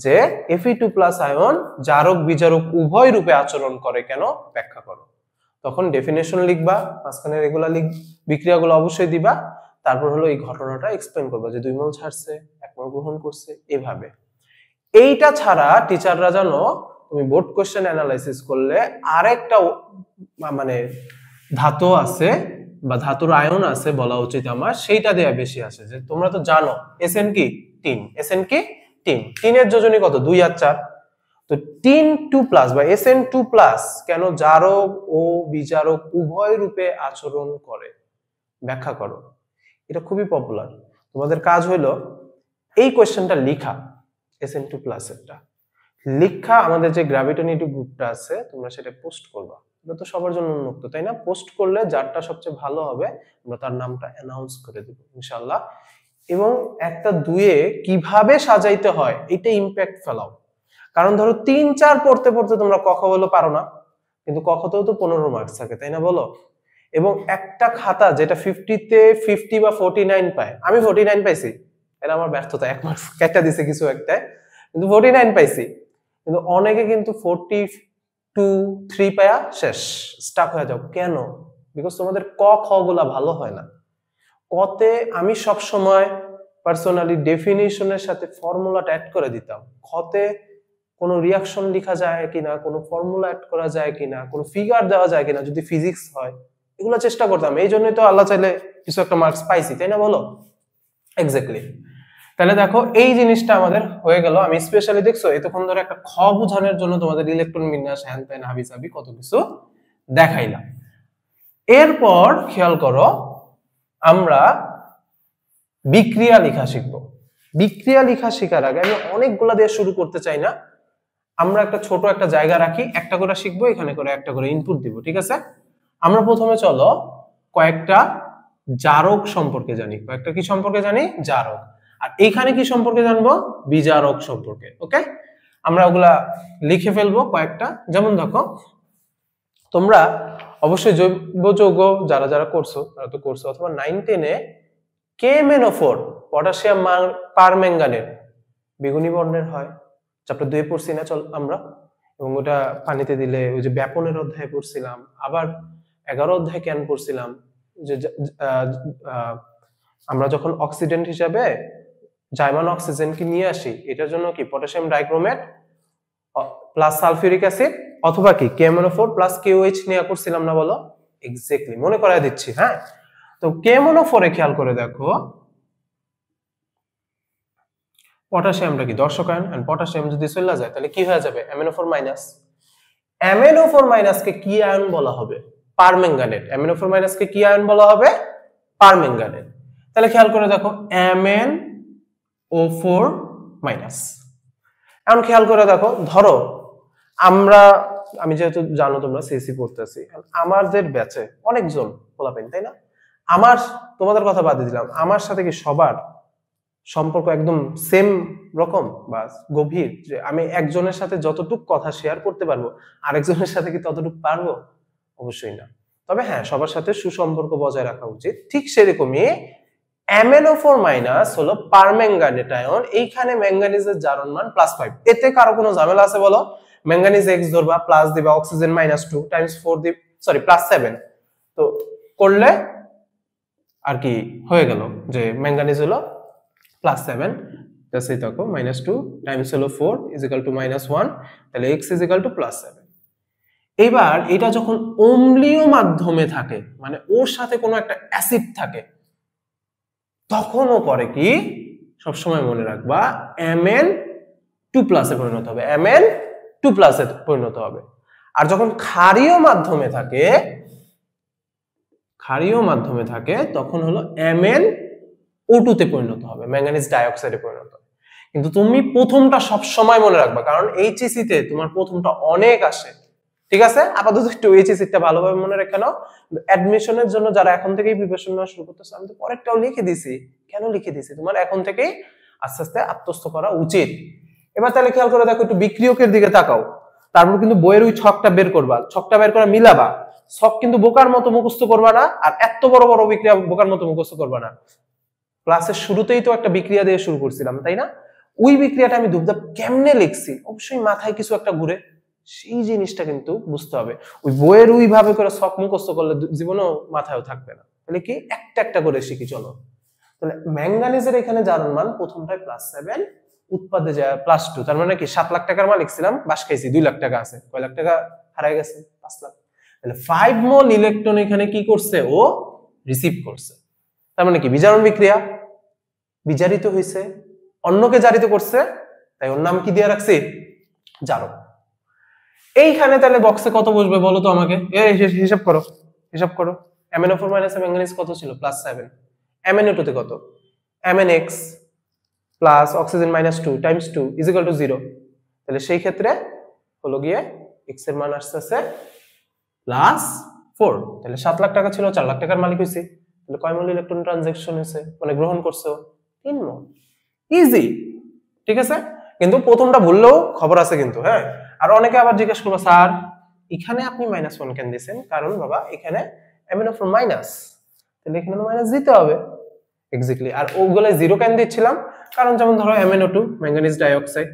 যে Fe2+ আয়ন জারক বিজারক উভয় রূপে আচরণ করে। কেন? ব্যাখ্যা করো। তখন ডেফিনেশন লিখবা, মাঝখানে রেগুলার বিক্রিয়াগুলো অবশ্যই দিবা, তারপর হলো এই ঘটনাটা এক্সপ্লেইন করবা যে 2 মোল ছাড়ছে, 1 মোল গ্রহণ করছে, এভাবে। এইটা ছাড়া টিচাররা জানো তুমি বোর্ড কোশ্চেন অ্যানালাইসিস করলে আরেকটা মানে ধাতু আছে বা ধাতুর আয়ন আছে বলা উচিত আমার, সেইটা দেয়া বেশি আসে। যে তোমরা তো জানো Sn কি? টিন। Sn কি? টিন। টিনের যোজনী কত? 2 আর 4। তো Tin2+ বা Sn2+ কেন জারক ও বিজারক উভয় রূপে আচরণ করে? ব্যাখ্যা করো। এটা খুবই পপুলার। তোমাদের কাজ হলো এই কোশ্চেনটা লিখা, Sn2+ এরটা লিখা আমাদের যে গ্র্যাভিটোনেটিভ গ্রুপটা আছে তোমরা সেটা পোস্ট করবা। এটা তো সবার জন্য উন্মুক্ত, তাই না? পোস্ট করলে যারটা সবচেয়ে ভালো হবে আমরা তার নামটা অ্যানাউন্স করে দেব ইনশাআল্লাহ। এবং একটা দুয়ে কিভাবে সাজাইতে হয় এটা ইমপ্যাক্ট ফেলাও। কারণ ধরো 3-4 পড়তে পড়তে তোমরা ক খ বলে পারো না, কিন্তু ক খতেও তো 15 মার্কস থাকে, তাই না বলো? এবং একটা খাতা যেটা 50-তে 50 বা 49 পায়, আমি 49 পাইছি, এটা আমার ব্যর্থতা, 1 মার্কস কেটে দিছে কিছু একটা, কিন্তু 49 পাইছি। কিন্তু অনেকে কিন্তু 42-3 পায়া শেষ, স্টাক হয়ে যাও। কেন? বিকজ তোমাদের ক খ গুলা ভালো হয় না। কতে আমি সব সময় পার্সোনালি ডেফিনিশনের সাথে ফর্মুলাটা অ্যাড করে দিতাম। খতে কোনো রিয়াকশন লেখা যায় কিনা, কোনো ফর্মুলা অ্যাড করা যায় কিনা, কোনো ফিগার দেওয়া যায় কিনা যদি ফিজিক্স হয়, এগুলো চেষ্টা করতাম। এই জন্যই তো আল্লাহ চাইলে কিছু একটা মার্কস পাইছি, তাই না বলো? এক্স্যাক্টলি। তাহলে দেখো এই জিনিসটা আমাদের হয়ে গেল। আমি স্পেশালি দেখছো এতক্ষণ ধরে একটা খ বোঝানোর জন্য তোমাদের ইলেকট্রন বিন্যাস হ্যান ত্যান হাবিজাবি কত কিছু দেখাইলাম। এরপর খেয়াল করো আমরা বিক্রিয়া লেখা শিখবো। বিক্রিয়া লেখা শেখার আগে আমি অনেকগুলা দিয়ে শুরু করতে চাই না, আমরা একটা ছোট একটা জায়গা রাখি, একটা করে শিখবো, এখানে করে একটা করে ইনপুট দিব, ঠিক আছে? আমরা প্রথমে চলো কয়েকটা জারক সম্পর্কে জানি। কয়েকটা কি সম্পর্কে জানি? জারক। আর এইখানে কি সম্পর্কে জানবো? বিজারক সম্পর্কে। ওকে, আমরা ওগুলা লিখে ফেলবো কয়েকটা। যেমন দেখো তোমরা অবশ্যই জৈব যৌগ যারা যারা করছো তারা তো করছো, অথবা 9-10-এ KMnO4 পটাশিয়াম পারম্যাঙ্গানেট বেগুনি বর্ণের হয়, চ্যাপ্টার 2 পড়ছি না চল আমরা, এবং ওটা পানিতে দিলে ওই যে ব্যাপনের অধ্যায়ে পড়ছিলাম, আবার 11 অধ্যায়ে কেন পড়ছিলাম যে আমরা যখন অক্সিডেন্ট হিসাবে জাইমান অক্সিজেনকে নিয়ে আসি, এটার জন্য কি potassium dichromate plus sulphuric acid অথবা কি KMnO4 প্লাস KOH নিয়ে করছিলাম না বলো? এক্স্যাক্টলি, মনে করায় দিচ্ছি। হ্যাঁ, তো KMnO4 এ খেয়াল করে দেখো পটাশিয়ামটা কি দর্শক আয়ন, এন্ড পটাশিয়াম যদি চলে যায় তাহলে কি হয়ে যাবে? MnO4 minus. MnO4 মাইনাস কে কি আয়ন বলা হবে? পারম্যাঙ্গানেট। MnO4 মাইনাস কে কি আয়ন বলা হবে? পারম্যাঙ্গানেট। তাহলে খেয়াল করে দেখো MnO4 মাইনাস। এখন খেয়াল করে দেখো, ধরো আমি যেহেতু জানো তোমরা সিএসসি পড়তেছি, আমাদের ব্যাচে অনেকজন পোলাপেন, তাই না? তোমাদের কথা বাদ দিলাম, আমার সাথে কি সবার সম্পর্ক একদম সেম রকম বা গভীর, যে আমি একজনের সাথে যতটুকু কথা শেয়ার করতে পারবো আরেকজনের সাথে কি ততটুকু পারবো? অবশ্যই না। তবে হ্যাঁ সবার সাথে সুসম্পর্ক বজায় রাখা উচিত। ঠিক সেরকমই MnO4 মাইনাস হলো পারম্যাঙ্গানেট আয়ন, এইখানে ম্যাঙ্গানিজের জারণ মান +5। এতে কারো কোনো ঝামেলা আছে বলো? ম্যাঙ্গানিজ X ধরবা, প্লাস দিবা, অক্সিজেন -2 টাইমস 4 দিব, সরি +7, তো করলে আর কি হয়ে গেল যে ম্যাঙ্গানিজ হলো +7, জাস্ট এই দেখো -2 টাইমস হলো 4 = -1, তাহলে X +7। এবার এটা যখন অম্লীয় মাধ্যমে থাকে, মানে ওর সাথে কোনো একটা অ্যাসিড থাকে, তখনও পরে কি সবসময় মনে রাখবা Mn2+ এ পরিণত হবে, Mn2+ এ পরিণত হবে। আর যখন ক্ষারীয় মাধ্যমে থাকে তখন হলো MnO2 তে পরিণত হবে, ম্যাঙ্গানিজ ডাইঅক্সাইডে পরিণত হবে। কিন্তু তুমি প্রথমটা সব সময় মনে রাখবা, কারণ এইচএসসি তে তোমার প্রথমটা অনেক আসে, ঠিক আছে? আপাতত একটু এইচএসসি টা ভালোভাবে মনে রেখে নাও। অ্যাডমিশনের জন্য যারা এখন থেকেই প্রিপারেশন নেওয়া শুরু করতেছে, আমি তো পরেরটাও লিখে দিছি। কেন লিখে দিছি? তোমার এখন থেকেই আস্তে আস্তে আত্মস্থ করা উচিত। এবার তাহলে খেয়াল করে দেখো, একটু বিক্রিয়কের দিকে তাকাও। তারপর কিন্তু বইয়ের ওই ছকটা বের করবা, ছকটা বের করে মিলাবা। ছক কিন্তু বোকার মতো মুখস্থ করবা না, আর এত বড় বড় বিক্রিয়া বোকার মতো মুখস্থ করবা না। ক্লাসের শুরুতেই তো একটা বিক্রিয়া দিয়ে শুরু করছিলাম, তাই না? ওই বিক্রিয়াটা আমি ধুপধাপ কেমনে লিখছি, অবশ্যই মাথায় কিছু একটা ঘুরে, সেই জিনিসটা কিন্তু বুঝতে হবে। ওই বইয়ের ওইভাবে করে ছক মুখস্থ করলে জীবনেও মাথায়ও থাকবে না। তাহলে কি একটা একটা করে শিখি চলো। তাহলে ম্যাঙ্গানিজের এখানে জারণ মান প্রথমটায় +7, উৎপাদে যায় +2, তার মানে কি 7 লাখ টাকার মাল লিখছিলাম, বাস খাইছি 2 লাখ টাকা আছে, কয় লাখ টাকা হারাই গেছে? 5 লাখ। তাহলে 5 মোল ইলেকট্রন এখানে কি করছে? ও রিসিভ করছে। তার মানে কি বিজারণ বিক্রিয়া, বিজারিত হয়েছে, অন্যকে জারিত করছে, তাই ওর নাম কি দিয়ে রাখছি? জারণ। এইখানে তাহলে বক্সে কত বসবে বলো তো আমাকে? হিসাব করো। MnO4 মাইনাস ম্যাঙ্গানিজ কত ছিল? +7। MnO2 তে কত? MnX plus oxygen -2 Times 2 = 0। তাহলে সেই ক্ষেত্রে হলো গিয়ে x এর মান আসছে +4। তাহলে 7 লাখ টাকা ছিল, 4 লাখ টাকার মালিক হইছে। তাহলে কয় মোল ইলেকট্রন ট্রানজাকশন হয়েছে, মানে গ্রহণ করছো? 3 মোল। ইজি, ঠিক আছে? কিন্তু প্রথমটা ভুললেও খবর আছে কিন্তু, হ্যাঁ। আর অনেকে আবার জিজ্ঞেস করবে, স্যার এখানে আপনি -1 কেন দিয়েছেন? কারণ বাবা এখানে MnO4 মাইনাস, তাহলে এখানে তো মাইনাস দিতে হবে এক্স্যাক্টলি। আর ওগুলো 0 কেন দিচ্ছিলাম? কারণ যেমন ধরো MnO2 ম্যাঙ্গানিজ ডাইঅক্সাইড,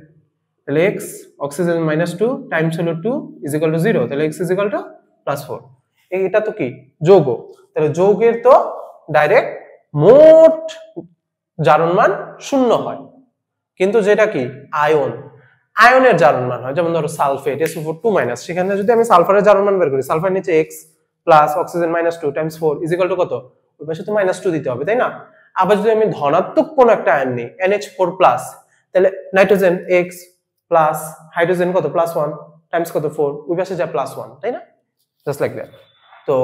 তাহলে x অক্সিজেন -2 টাইমস হলো 2 = 0, তাহলে x +4। এটা তো কি যৌগ, তাহলে যৌগের তো ডাইরেক্ট মোট জারণ মান 0 হয়। কিন্তু যেটা কি আয়নের জারণ মান হয়, যেমন ধরো সালফেট SO4 2-, সেখানে যদি আমি সালফারের জারণ মান বের করি, সালফার নিচে x প্লাস অক্সিজেন -2 টাইমস 4 = কত? ওই পাশে তো -2 দিতে হবে, তাই না? আবার যদি আমি ধনাত্মক কোন একটা আয়ন নিই NH4+, তাহলে নাইট্রোজেন x প্লাস হাইড্রোজেন কত? +1 টাইমস কত? 4, ওই পাশে যা +1, তাই না? Just like that. তো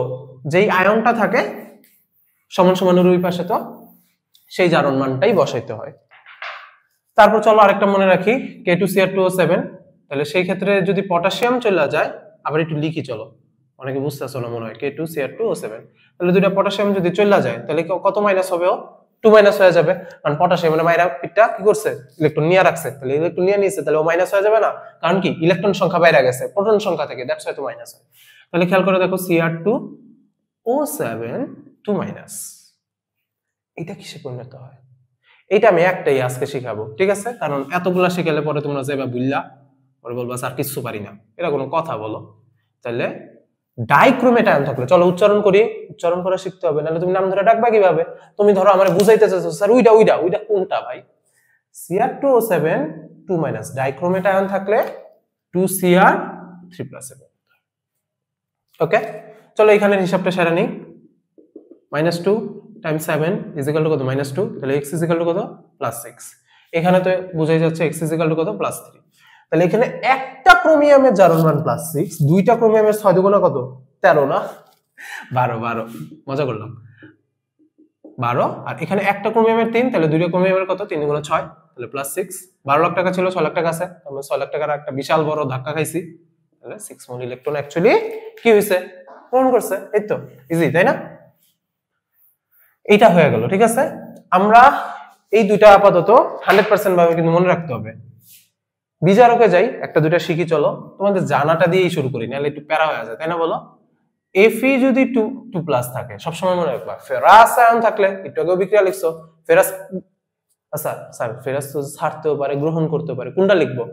যেই আয়নটা থাকে সমান সমানের ওই পাশে তো সেই জারণ মানটাই বসাইতে হয়। তারপর চলো আরেকটা মনে রাখি, K2Cr2O7। তাহলে সেই ক্ষেত্রে যদি পটাশিয়াম চলে যায়, আবার একটু লিখি চলো, অনেকে বুঝতেছো না মনে হয়। K2Cr2O7, তাহলে দুইটা পটাশিয়াম যদি চলে যায় তাহলে কত মাইনাস হবে? ও 2- হয়ে যাবে, কারণ পটাশিয়ামের মাইরা পিঠটা কি করছে? ইলেকট্রন নিয়ে রাখছে, তাহলে ইলেকট্রন নিয়ে নিয়েছে, তাহলে ও মাইনাস হয়ে যাবে না? কারণ কি ইলেকট্রন সংখ্যা বাইরে গেছে প্রোটন সংখ্যা থেকে, দ্যাটস হয়তো মাইনাস হয়। তাহলে খেয়াল করে দেখো Cr2O7 2-, এটা কিসে পরিণত হয়? এটা আমি একটাই আজকে শিখাবো, ঠিক আছে? কারণ এতগুলা শিখালে পরে তোমরা যাইবা বুঝলা, পরে বলবা স্যার কিচ্ছু পারি না, এটা কোনো কথা বলো? তাহলে ডাইক্রোমেট আয়ন থাকলে, চলো উচ্চারণ করি, উচ্চারণ করে শিখতে হবে, নাহলে তুমি নাম ধরে ডাকবা কিভাবে? তুমি ধরো আমারে বুঝাইতে চাইছো স্যার ওইটা কোনটা ভাই? Cr2O7 2-, ডাইক্রোমেট আয়ন থাকলে 2Cr3+। ওকে, চলো এখানে হিসাবটা সেরা নেই। -2 টাইমস 7 = কত? -2, তাহলে x কত? +6। এখানে তো বোঝাই যাচ্ছে x কত? +3। তাহলে এখানে একটা ক্রোমিয়ামের জারণ মান +6, দুইটা ক্রোমিয়ামের 6 দুগুণা কত? 13 না? 12 মজা করলাম, 12। আর এখানে একটা ক্রোমিয়ামের 3, তাহলে দুইটা ক্রোমিয়ামের কত? 3 × 6, তাহলে +6। 12 লাখ টাকা ছিল, 6 লাখ টাকা আছে, আমরা 6 লাখ টাকার একটা বিশাল বড় ধাক্কা খাইছি। তাহলে 6 মোল ইলেকট্রন অ্যাকচুয়ালি কি হইছে? পূরণ করছে। এই তো ইজি, তাই না? এইটা হয়ে গেল, ঠিক আছে? আমরা এই দুইটা আপাতত 100% ভাবে কিন্তু মনে রাখতে হবে। বিজারকে যাই, একটা দুইটা শিখি চলো, তোমাদের জানাটা দিয়েই শুরু করি, নাহলে একটু প্যারা হয়ে যায়, তাই না বলো? Fe যদি 2 প্লাস থাকে সবসময় মনে রাখবা, ফেরাস আয়ন থাকলে একটু আগেও বিক্রিয়া লিখছো, ফেরাস আচ্ছা স্যার ফেরাস তো ছাড়তেও পারে গ্রহণ করতে পারে, কোনটা লিখবো?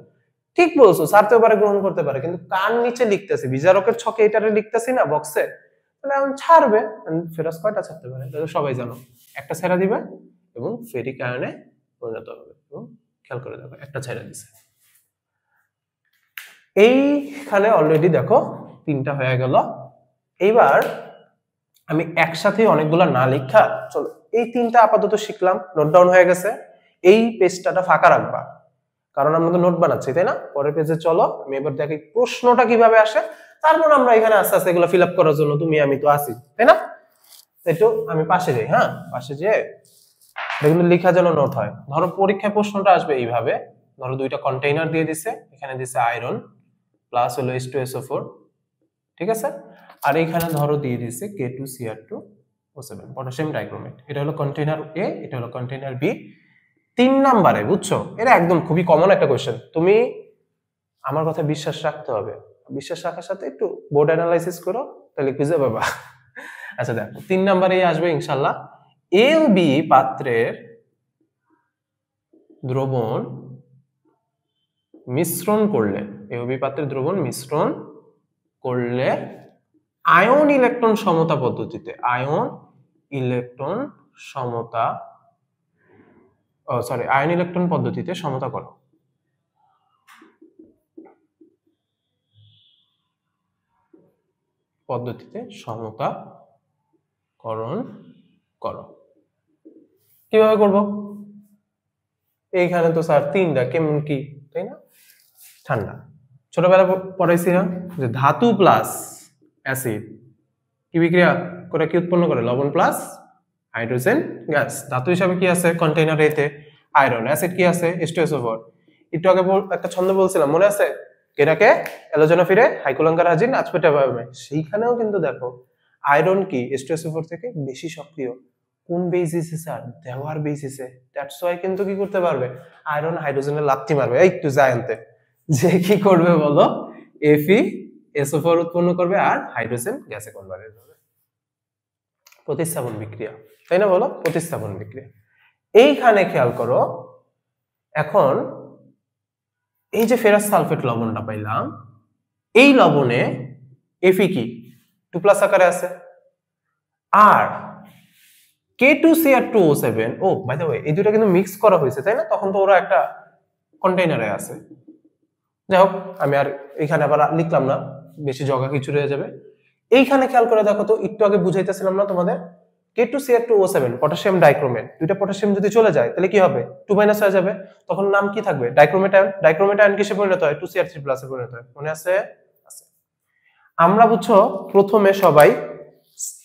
ঠিক বলছো, ছাড়তেও পারে গ্রহণ করতে পারে, কিন্তু কার নিচে লিখতেছি, বিজারকের ছকে এটারে লিখতেছি না বক্সে, তাহলে এখন ছাড়বে। ফেরাস কয়টা ছাড়তে পারে তাহলে সবাই জানো, একটা ছেড়া দিবে এবং ফেরিক আয়নে পরিণত হবে। এবং খেয়াল করে দেখো একটা ছেড়া দিছে, এইখানে অলরেডি দেখো 3টা হয়ে গেল। এইবার আমি একসাথে অনেকগুলা না লিখা, চলো এই 3টা আপাতত শিখলাম, নোট ডাউন হয়ে গেছে। এই পেজটা ফাঁকা রাখবা, কারণ আমরা তো নোট বানাচ্ছি, তাই না? পরের পেজে চলো, আমি এবার দেখি প্রশ্নটা কিভাবে আসে, তারপর আমরা এখানে আস্তে আস্তে এগুলো ফিল আপ করার জন্য তুমি আমি তো আছি, তাই না? একটু আমি পাশে যাই, হ্যাঁ পাশে যেয়ে এগুলো লেখা যেন নোট হয়। ধরো পরীক্ষায় প্রশ্নটা আসবে এইভাবে, ধরো 2টা কন্টেইনার দিয়ে দিছে, এখানে দিছে আয়রন প্লাস হলো H2SO4, ঠিক আছে? আর এখানে ধরো দিয়ে দিছে K2Cr2O7 পটাশিয়াম ডাইক্রোমেট। এটা হলো কন্টেইনার এ, এটা হলো কন্টেইনার বি। 3 নম্বরে, বুঝছো, এটা একদম খুবই কমন একটা কোশ্চেন, তুমি আমার কথা বিশ্বাস রাখতে হবে, বিশ্বাস রাখার সাথে একটু বোর্ড অ্যানালাইসিস করো, তাহলে খুঁজে পাবা। আচ্ছা দেখো 3 নম্বরেই আসবে ইনশাআল্লাহ, এ ও বি পাত্রের দ্রবণ মিশ্রণ করলে, এ ও বি পাত্রের দ্রবণ মিশ্রণ করলে আয়ন ইলেকট্রন সমতা পদ্ধতিতে, আয়ন ইলেকট্রন সমতা আয়ন ইলেকট্রন পদ্ধতিতে সমতা করো। পদ্ধতিতে সমতাকরণ করো। কিভাবে করব? এইখানে তো স্যার 3টা, কেমন কি, তাই না? ঠান্ডা ছোটবেলা পড়াইছি না যে ধাতু প্লাস অ্যাসিড কি বিক্রিয়া করে কি উৎপন্ন করে? লবণ প্লাস হাইড্রোজেন গ্যাস। ধাতু হিসাবে কি আছে কন্টেইনার এতে? আয়রন। অ্যাসিড কি আছে? H2SO4। একটু আগে একটা ছন্দ বলছিলাম, মনে আছে? কেরাকে এলোজেনো ফিরে হাইকুলাঙ্কার হাজির নাচপেটা ভাবে, সেইখানেও কিন্তু দেখো আয়রন কি H2SO4 থেকে বেশি সক্রিয়। কোন বেসিসে স্যার? দেওয়ার বেসিসে। দ্যাটস ওয়াই কিন্তু কি করতে পারবে? আয়রন হাইড্রোজেনের লাত্তি মারবে। এই একটু জায়ন্তে যে কি করবে বলো? FeSO4 উৎপন্ন করবে আর হাইড্রোজেন গ্যাসে কনভার্ট হবে। প্রতিস্থাপন বিক্রিয়া, তাই না? বলো প্রতিস্থাপন বিক্রিয়া। এইখানে খেয়াল করো, এখন এই যে ফেরাস সালফেট লবণটা পাইলাম, এই লবণে Fe কি 2+ আকারে আছে, আর K2Cr2O7, ও বাই দ্য ওয়ে এই দুটো কিন্তু মিক্স করা হয়েছে, তাই না? তখন তো ওরা একটা কন্টেইনারে আছে। যাই হোক, আমি আর এখানে আবার লিখলাম না, বেশি জগা কিছু রয়ে যাবে। এইখানে খেয়াল করে দেখো তো, একটু আগে বুঝাইতেছিলাম না তোমাদের, K2Cr2O7 পটাশিয়াম ডাইক্রোমেট, দুইটা পটাশিয়াম যদি চলে যায় তাহলে কি হবে? 2- হয়ে যাবে, তখন নাম কি থাকবে? Dichromate ion. ডাইক্রোমেট আয়ন কিসে পরিণত হয়? 2Cr3+ এ পরিণত হয়, মনে আছে? আমরা বুঝছো প্রথমে সবাই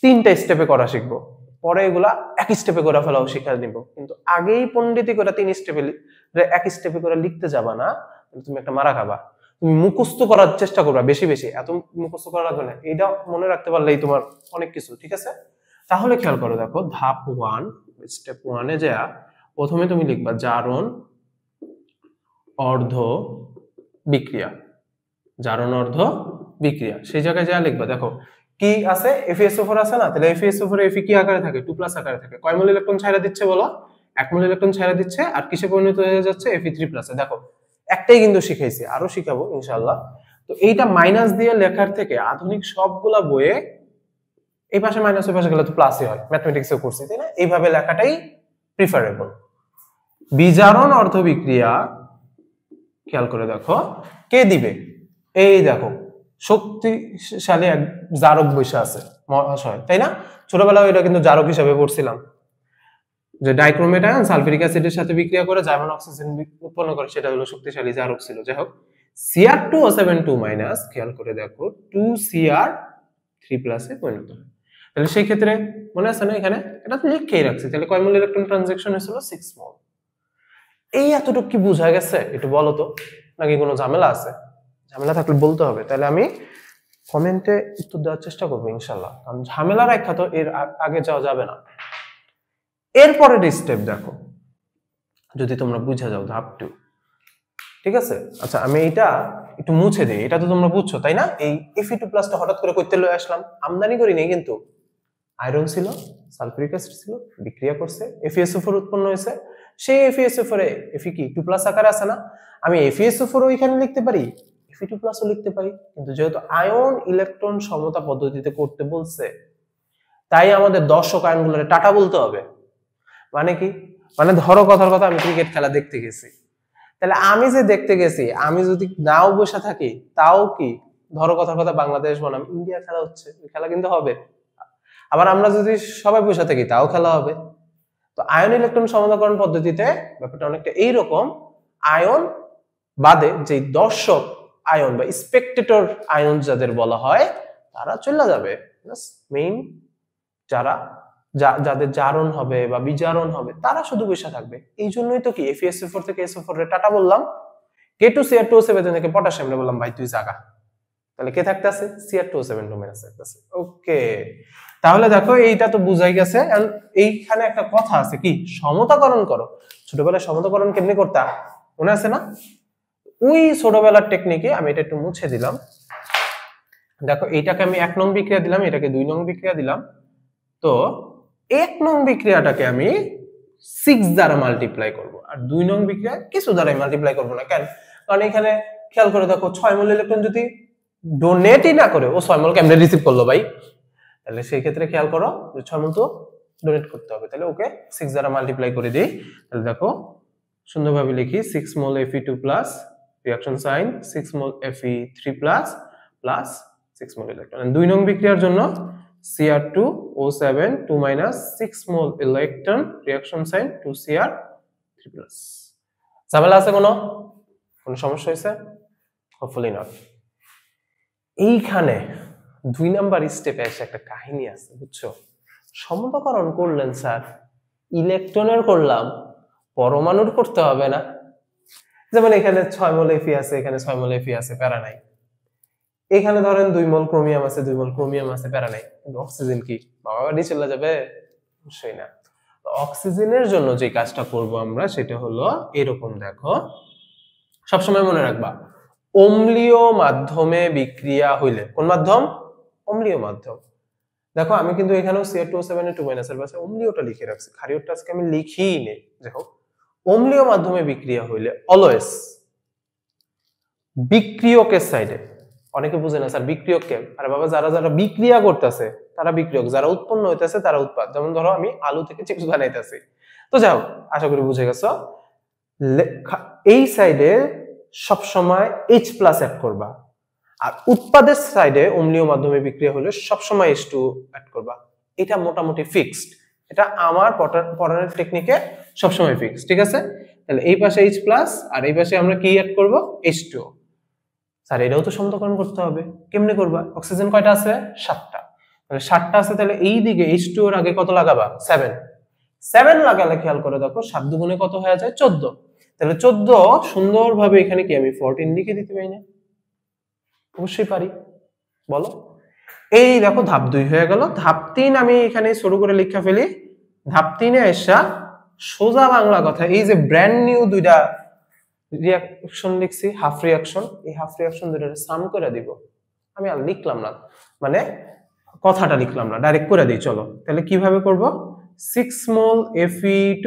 3টা স্টেপে করা শিখবো, পরে এগুলা এক স্টেপে করে ফেলাও শিখা নিব, কিন্তু আগেই পণ্ডিতি করে 3 স্টেপে এক স্টেপে করে লিখতে যাবা না, তুমি একটা মারা খাবা। তুমি মুখস্থ করার চেষ্টা করবা বেশি বেশি, এত মুখস্থ করা লাগবে না, এইটা মনে রাখতে পারলেই তোমার অনেক কিছু, ঠিক আছে? তাহলে খেয়াল করো, দেখো ধাপ 1, স্টেপ 1 এ যা প্রথমে তুমি লিখবা জারণ অর্ধ বিক্রিয়া, জারণ অর্ধ বিক্রিয়া। সেই জায়গায় যা লিখবা, দেখো কি আছে? FeSO4 আছে না? তাহলে FeSO4 Fe কি আকারে থাকে? 2+ আকারে থাকে। কয় মোল ইলেকট্রন ছাইড়া দিচ্ছে বলো? 1 মোল ইলেকট্রন ছাইড়া দিচ্ছে, আর কিসে পরিণত হয়ে যাচ্ছে? Fe3+ এ। দেখো একটাই কিন্তু শিখাইছি, আরো শিখাবো ইনশাআল্লাহ। তো এইটা মাইনাস দিয়ে লেখার থেকে আধুনিক সবগুলা বইয়ে এই পাশে মাইনাস, ওই পাশে গেলে তো প্লাসই হয়, ম্যাথমেটিক্সে করছি, তাই না? এইভাবে লেখাটাই প্রিফারেবল। বিজারণ অর্ধ বিক্রিয়া খেয়াল করে দেখো কে দিবে? এই দেখো শক্তিশালী এক জারক বসে আছে মহাশয়, তাই না? ছোটবেলায় এটা কিন্তু জারক হিসাবে পড়ছিলাম, যে ডাইক্রোমেট আয়ন সালফিউরিক অ্যাসিডের সাথে বিক্রিয়া করে জার্মান অক্সিজেন উৎপন্ন করে, সেটা হলো শক্তিশালী জারক ছিল। যাই হোক, Cr2O7 2- খেয়াল করে দেখো 2Cr3+ এ পরিণত হয়। তাহলে সেই ক্ষেত্রে মনে আছে না, এখানে এটা তো লিখেই রাখছি, তাহলে কয় মোল ইলেকট্রন ট্রানজাকশন হয়েছিল? 6 মোল। এই এতটুকু কি বোঝা গেছে একটু বলো তো, নাকি কোনো ঝামেলা আছে? ঝামেলা থাকলে বলতে হবে, তাহলে আমি কমেন্টে উত্তর দেওয়ার চেষ্টা করবো ইনশাল্লাহ, কারণ ঝামেলা রেখা তো এর আগে যাওয়া যাবে না। এরপরের স্টেপ দেখো, যদি তোমরা বুঝে যাও ধাপ 2, ঠিক আছে? আচ্ছা আমি এইটা একটু মুছে দেই, এটা তো তোমরা বুঝছো তাই না? এই Fe2+ টা হঠাৎ করে কইতে লয়ে আসলাম, আমদানি করি নাই কিন্তু। আয়রন ছিল, সালফিউরিক অ্যাসিড ছিল, বিক্রিয়া করছে, FeSO4 উৎপন্ন হয়েছে। সেই FeSO4 এ Fe কি 2+ আকারে আছে না, আমি FeSO4 ওইখানে লিখতে পারি, Fe2+ ও লিখতে পারি, কিন্তু যেহেতু আয়ন ইলেকট্রন সমতা পদ্ধতিতে করতে বলছে, তাই আমাদের দর্শক আয়নগুলোরে টাটা বলতে হবে। মানে কি? মানে ধরো কথার কথা আমি ক্রিকেট খেলা দেখতে গেছি, তাহলে আমি যে দেখতে গেছি, আমি যদি নাও বসে থাকি তাও কি, ধরো কথার কথা বাংলাদেশ বনাম ইন্ডিয়া খেলা হচ্ছে, খেলা কিন্তু হবে। আবার আমরা যদি সবাই বসে থাকি তাও খেলা হবে। তো আয়ন ইলেকট্রন সমতাকরণ পদ্ধতিতে ব্যাপারটা অনেকটা এইরকম, আয়ন বাদে যে দর্শক আয়ন বা স্পেকটেটর আয়ন যাদের বলা হয় তারা চলে যাবে। মেইন যারা যাদের জারণ হবে বা বিজারণ হবে তারা শুধু বসে থাকবে। এই জন্যই তো কি FeSO4 থেকে SO4 রে টাটা বললাম, K2Cr2O7 থেকে পটাশিয়াম রে বললাম ভাই তুই জাগা। তাহলে কে থাকতেছে? Cr2O7 ডোমেনাস থাকতেছে। ওকে, তাহলে দেখো এইটা তো বুঝাই গেছে। এইখানে একটা কথা আছে কি, সমতাকরণ করো। ছোটবেলায় সমতাকরণ কেমনে করতা মনে আছে না? ওই ছোটবেলার টেকনিকে আমি এটা একটু মুছে দিলাম। দেখো এইটাকে আমি 1 নং বিক্রিয়া দিলাম, এটাকে 2 নং বিক্রিয়া দিলাম। তো 1 নং বিক্রিয়াটাকে আমি 6 দ্বারা মাল্টিপ্লাই করব, আর 2 নং বিক্রিয়া কিছু দ্বারাই মাল্টিপ্লাই করব না। কেন? কারণ এখানে খেয়াল করে দেখো 6 মোল ইলেকট্রন যদি ডোনেটই না করে, ও 6 মোল কেমনে রিসিভ করলো ভাই? তাহলে সেই ক্ষেত্রে খেয়াল করো যে 6 মোল তো ডোনেট করতে হবে, তাহলে ওকে 6 দ্বারা মাল্টিপ্লাই করে দেই। তাহলে দেখো সুন্দরভাবে লিখি, 6 মোল Fe2+ রিঅ্যাকশন সাইন 6 মোল Fe3+ প্লাস 6 মোল ইলেকট্রন। 2 নং বিক্রিয়ার জন্য Cr2O7 2 6 মোল ইলেকট্রন রিঅ্যাকশন সাইন 2Cr3+। ঝামেলা আছে কোনো সমস্যা হয়েছে? Hopefully not. এইখানে 2 নাম্বার স্টেপে এসে একটা কাহিনী আছে, বুঝছো? সমতাকরণ করলেন স্যার, ইলেকট্রনের করলাম, পরমাণুর করতে হবে না। যেমন এখানে 6 মোল Fe আছে, এখানে 6 মোল Fe আছে, প্যারা নাই। এখানে ধরেন 2 মোল ক্রোমিয়াম আছে, 2 মোল ক্রোমিয়াম আছে, প্যারা নাই। কিন্তু অক্সিজেন কি বাবা বাড়ি চলে যাবে? অবশ্যই না। তো অক্সিজেনের জন্য যে কাজটা করব আমরা সেটা হলো এরকম, দেখো সবসময় মনে রাখবা, অম্লীয় মাধ্যমে বিক্রিয়া হইলে, কোন মাধ্যম? অম্লীয় মাধ্যম। দেখো আমি কিন্তু এখানেও Cr2O7 এর 2 এর পাশে অম্লীয়টা লিখে রাখছি, ক্ষারীয়টা আজকে আমি লিখিই নেই। দেখো অম্লীয় মাধ্যমে বিক্রিয়া হইলে অলওয়েজ বিক্রিয়কের সাইডে, অনেকে বুঝে না স্যার বিক্রিয়ক কে, আরে বাবা যারা যারা বিক্রিয়া করতেছে তারা বিক্রিয়ক, যারা উৎপন্ন হইতেছে তারা উৎপাদ। যেমন ধরো আমি আলু থেকে চিপস বানাইতেছি, তো যাও আশা করি বুঝে গেছো। এই সাইডে সব সময় H+ অ্যাড করবা, আর উৎপাদের সাইডে অম্লীয় মাধ্যমে বিক্রিয়া হলে সব সময় H2 অ্যাড করবা। এটা মোটামুটি ফিক্সড, এটা আমার পড়ানোর টেকনিকে সব সময় ফিক্সড, ঠিক আছে? তাহলে এই পাশে H+ আর এই পাশে আমরা কি অ্যাড করব? H2O। স্যার এটাও তো সমতাকরণ করতে হবে, কেমনে করবা? অক্সিজেন কয়টা আছে? 7টা। তাহলে 7টা আছে, তাহলে এই দিকে H2O এর আগে কত লাগাবা? 7 লাগালে খেয়াল করে দেখো 7 দুগুণে কত হয়ে যায়? 14। তাহলে 14 সুন্দরভাবে এখানে কি আমি 14 লিখে দিতে পারি না? অবশ্যই পারি, বলো। এই দেখো ধাপ 2 হয়ে গেল। ধাপ 3 আমি এখানে শুরু করে লিখা ফেলি। ধাপ 3 এ এসা সোজা বাংলা কথা, এই যে ব্র্যান্ড নিউ দুইটা রিঅ্যাকশন লিখছি, হাফ রিঅ্যাকশন, এই হাফ রিঅ্যাকশন দুইটারে সাম করে দিব। আমি আর লিখলাম না, মানে কথাটা লিখলাম না, ডাইরেক্ট করে দিই। চলো তাহলে কিভাবে করব? 6 মোল Fe2+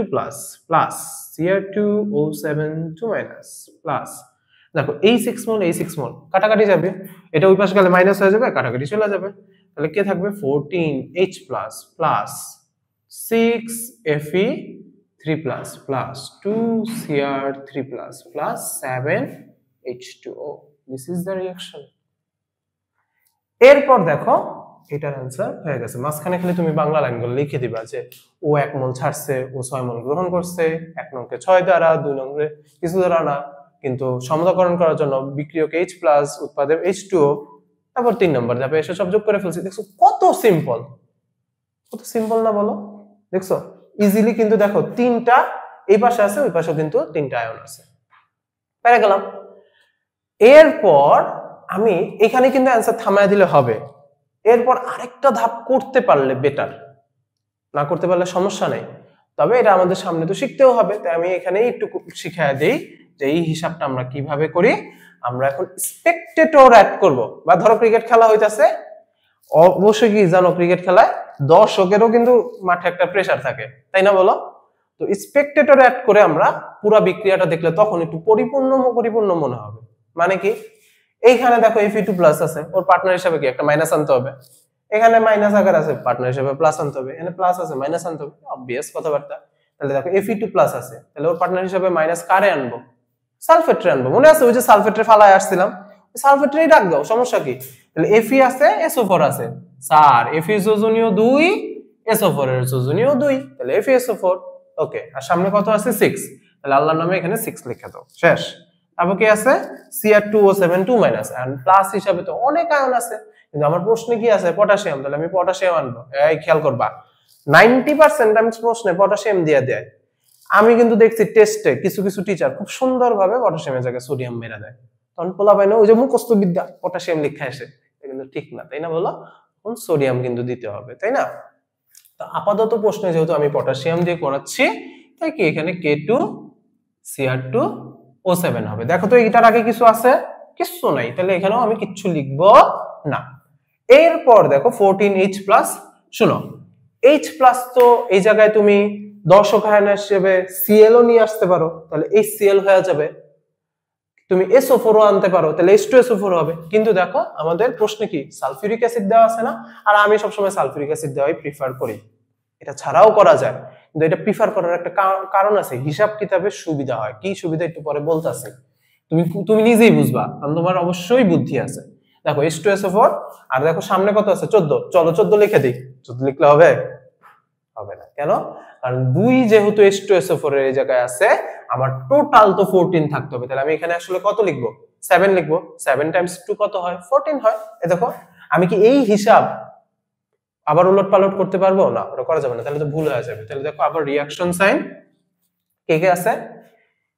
প্লাস Cr2O7 2 প্লাস, দেখো এই 6 মোল এই 6 মোল কাটাকাটি যাবে, এটা ওই পাশে গেলে মাইনাস হয়ে যাবে, কাটাকাটি চলে যাবে। তাহলে কে থাকবে? 14H+ plus 6Fe3+ plus 2Cr3+ plus 7H2O। This is the reaction. এরপর দেখো এটার অ্যান্সার হয়ে গেছে। মাঝখানে খালি তুমি বাংলা লাইনগুলো লিখে দিবা যে ও 1 মোল ছাড়ছে, ও 6 মোল গ্রহণ করছে, 1 নংকে 6 দ্বারা, 2 নংকে কিছু দ্বারা না, কিন্তু সমতাকরণ করার জন্য বিক্রিয়ক H+ উৎপাদক H2O, তারপর 3 নম্বর ধাপে এসে সব যোগ করে ফেলছি। দেখছো কত সিম্পল, কত সিম্পল না বলো? দেখছো ইজিলি, কিন্তু দেখো 3টা এই পাশে আছে, ওই পাশেও কিন্তু 3টা আয়ন আছে, পেরে গেলাম। এরপর আমি এখানে কিন্তু অ্যান্সার থামায় দিলে হবে, এরপর আরেকটা ধাপ করতে পারলে বেটার, না করতে পারলে সমস্যা নেই, তবে এটা আমাদের সামনে তো শিখতেও হবে, তাই আমি এখানে একটু শিখায় দেই যে এই হিসাবটা আমরা কিভাবে করি। আমরা এখন স্পেকটেটর অ্যাড করব। বা ধরো ক্রিকেট খেলা হইতাছে, অবশ্যই কি জানো ক্রিকেট খেলায় দর্শকেরও কিন্তু মাঠে একটা প্রেসার থাকে, তাই না বলো? তো স্পেকটেটর অ্যাড করে আমরা পুরো বিক্রিয়াটা দেখলে তখন একটু পরিপূর্ণ মনে হবে। মানে কি, এইখানে দেখো Fe2 প্লাস আছে, ওর পার্টনার হিসেবে কি একটা মাইনাস আনতে হবে। এখানে মাইনাস আকার আছে, পার্টনার হিসেবে প্লাস আনতে হবে। এখানে প্লাস আছে, মাইনাস আনতে হবে, অবভিয়াস কথাবার্তা। তাহলে দেখো Fe2 প্লাস আছে, তাহলে ওর পার্টনার হিসেবে মাইনাস কারে আনবো? সালফেটে আনবো। মনে আছে ওই যে সালফেটের ফালায় আসছিলাম, সালফেটটাই রাখ দাও, সমস্যা কি? তাহলে Fe আছে, SO4 আছে, স্যার Fe যোজনীয় 2, SO4 এর যোজনীয় 2, তাহলে FeSO4। ওকে, আর সামনে কত আছে? 6, তাহলে আল্লাহর নামে এখানে 6 লিখে দাও, শেষ। তারপর কি আছে? Cr2O7 2 মাইনাস, এন্ড প্লাস হিসাবে তো অনেক আয়ন আছে, কিন্তু আমার প্রশ্নে কি আছে? পটাশিয়াম, তাহলে আমি পটাশিয়াম আনবো। এই খেয়াল করবা 90% টাইমস প্রশ্নে পটাশিয়াম দিয়ে দেয়। আমি কিন্তু দেখছি টেস্টে কিছু কিছু টিচার খুব সুন্দরভাবে পটাশিয়ামের জায়গায় সোডিয়াম মেরা দেয়, তখন পোলা পায় না ওই যে মুখস্থ বিদ্যা পটাশিয়াম লিখে আসে, এটা কিন্তু ঠিক না, তাই না বলো? তখন সোডিয়াম কিন্তু দিতে হবে, তাই না? তো আপাতত প্রশ্নে যেহেতু আমি পটাশিয়াম দিয়ে করাচ্ছি, তাই কি এখানে K2Cr2O7 হবে। দেখো তো এটার আগে কিছু আছে? কিছু নাই, তাহলে এখানেও আমি কিচ্ছু লিখবো না। এরপর দেখো 14H+, শোনো H+ তো এই জায়গায় তুমি দর্শক আয়ন হিসেবে Cl ও নিয়ে আসতে পারো, তাহলে এই Cl হয়ে যাবে। তুমি SO4 ও আনতে পারো, তাহলে H2SO4 হবে। কিন্তু দেখো আমাদের প্রশ্নে কি সালফিউরিক অ্যাসিড দেওয়া আছে না, আর আমি সবসময় সালফিউরিক অ্যাসিড দেওয়াই প্রিফার করি। এটা ছাড়াও করা যায়, কিন্তু এটা প্রিফার করার একটা কারণ আছে, হিসাব কিতাবের সুবিধা হয়। কি সুবিধা একটু পরে বলতাছি, তুমি নিজেই বুঝবা, কারণ তোমার অবশ্যই বুদ্ধি আছে। দেখো H2SO4, আর দেখো সামনে কত আছে? 14। চলো 14 লিখে দিই। 14 লিখলে হবে? হবে না। কেন? কারণ 2 যেহেতু H2SO4 এর এই জায়গায় আছে, আমার টোটাল তো 14 থাকতে হবে। তাহলে আমি এখানে আসলে কত লিখবো? 7 লিখবো। 7 টাইমস 2 কত হয়? 14 হয়। এই দেখো, আমি কি এই হিসাব আবার উলট পালট করতে পারবো? না, ওটা করা যাবে না, তাহলে তো ভুল হয়ে যাবে। তাহলে দেখো আবার রিঅ্যাকশন সাইন কে কে আছে?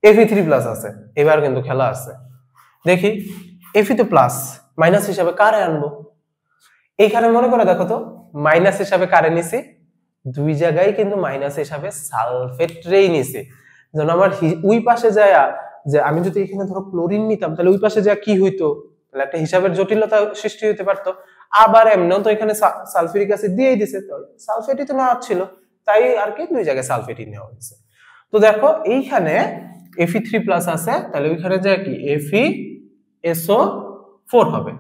Fe3+ আছে। এবার কিন্তু খেলা আছে, দেখি Fe তো প্লাস, মাইনাস হিসাবে কারে আনবো? এইখানে মনে করে দেখো তো, মাইনাস হিসাবে কারে নিছি? দুই জায়গায় কিন্তু মাইনাস হিসাবে সালফেটরেই নিছি। যেন আমার ওই পাশে যায়, যে আমি যদি এখানে ধরো ক্লোরিন নিতাম, তাহলে ওই পাশে যা কি হইতো? তাহলে একটা হিসাবের জটিলতা সৃষ্টি হতে পারতো। আবার এমনিও তো এখানে সালফিউরিক অ্যাসিড দিয়েই দিছে, তো সালফেটই তো নেওয়া ছিল, তাই আর কি দুই জায়গায় সালফেটই নেওয়া হয়েছে। তো দেখো এইখানে Fe3+ আছে, তাহলে ওইখানে যায় কি FeSO4 হবে।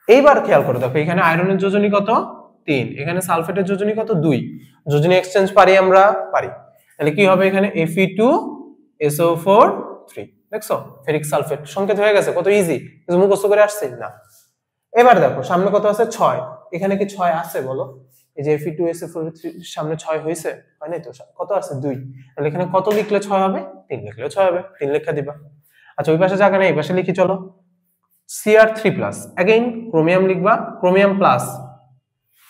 এইবার খেয়াল করে দেখো, এখানে আয়রনের যোজনী কত? 3, এখানে সালফেটের যোজনী কত? 2। যোজনী এক্সচেঞ্জ পারি আমরা? পারি। তাহলে কি হবে এখানে? Fe2SO4 3। দেখছো ফেরিক সালফেট সংকেত হয়ে গেছে, কত ইজি, কিছু মুখস্থ করে আসছে না। এবার দেখো সামনে কত আছে? 6। এখানে কি 6 আছে বলো? এই যে Fe2SO4 সামনে 6 হইছে? হয় নাই তো, কত আছে? 2। তাহলে এখানে কত লিখলে 6 হবে? 3 লিখলে 6 হবে, 3 লেখা দিবা। আচ্ছা ওই পাশে জায়গা নেই, এই পাশে লিখি চলো। Cr3+, अगेन ক্রোমিয়াম লিখবা, ক্রোমিয়াম প্লাস,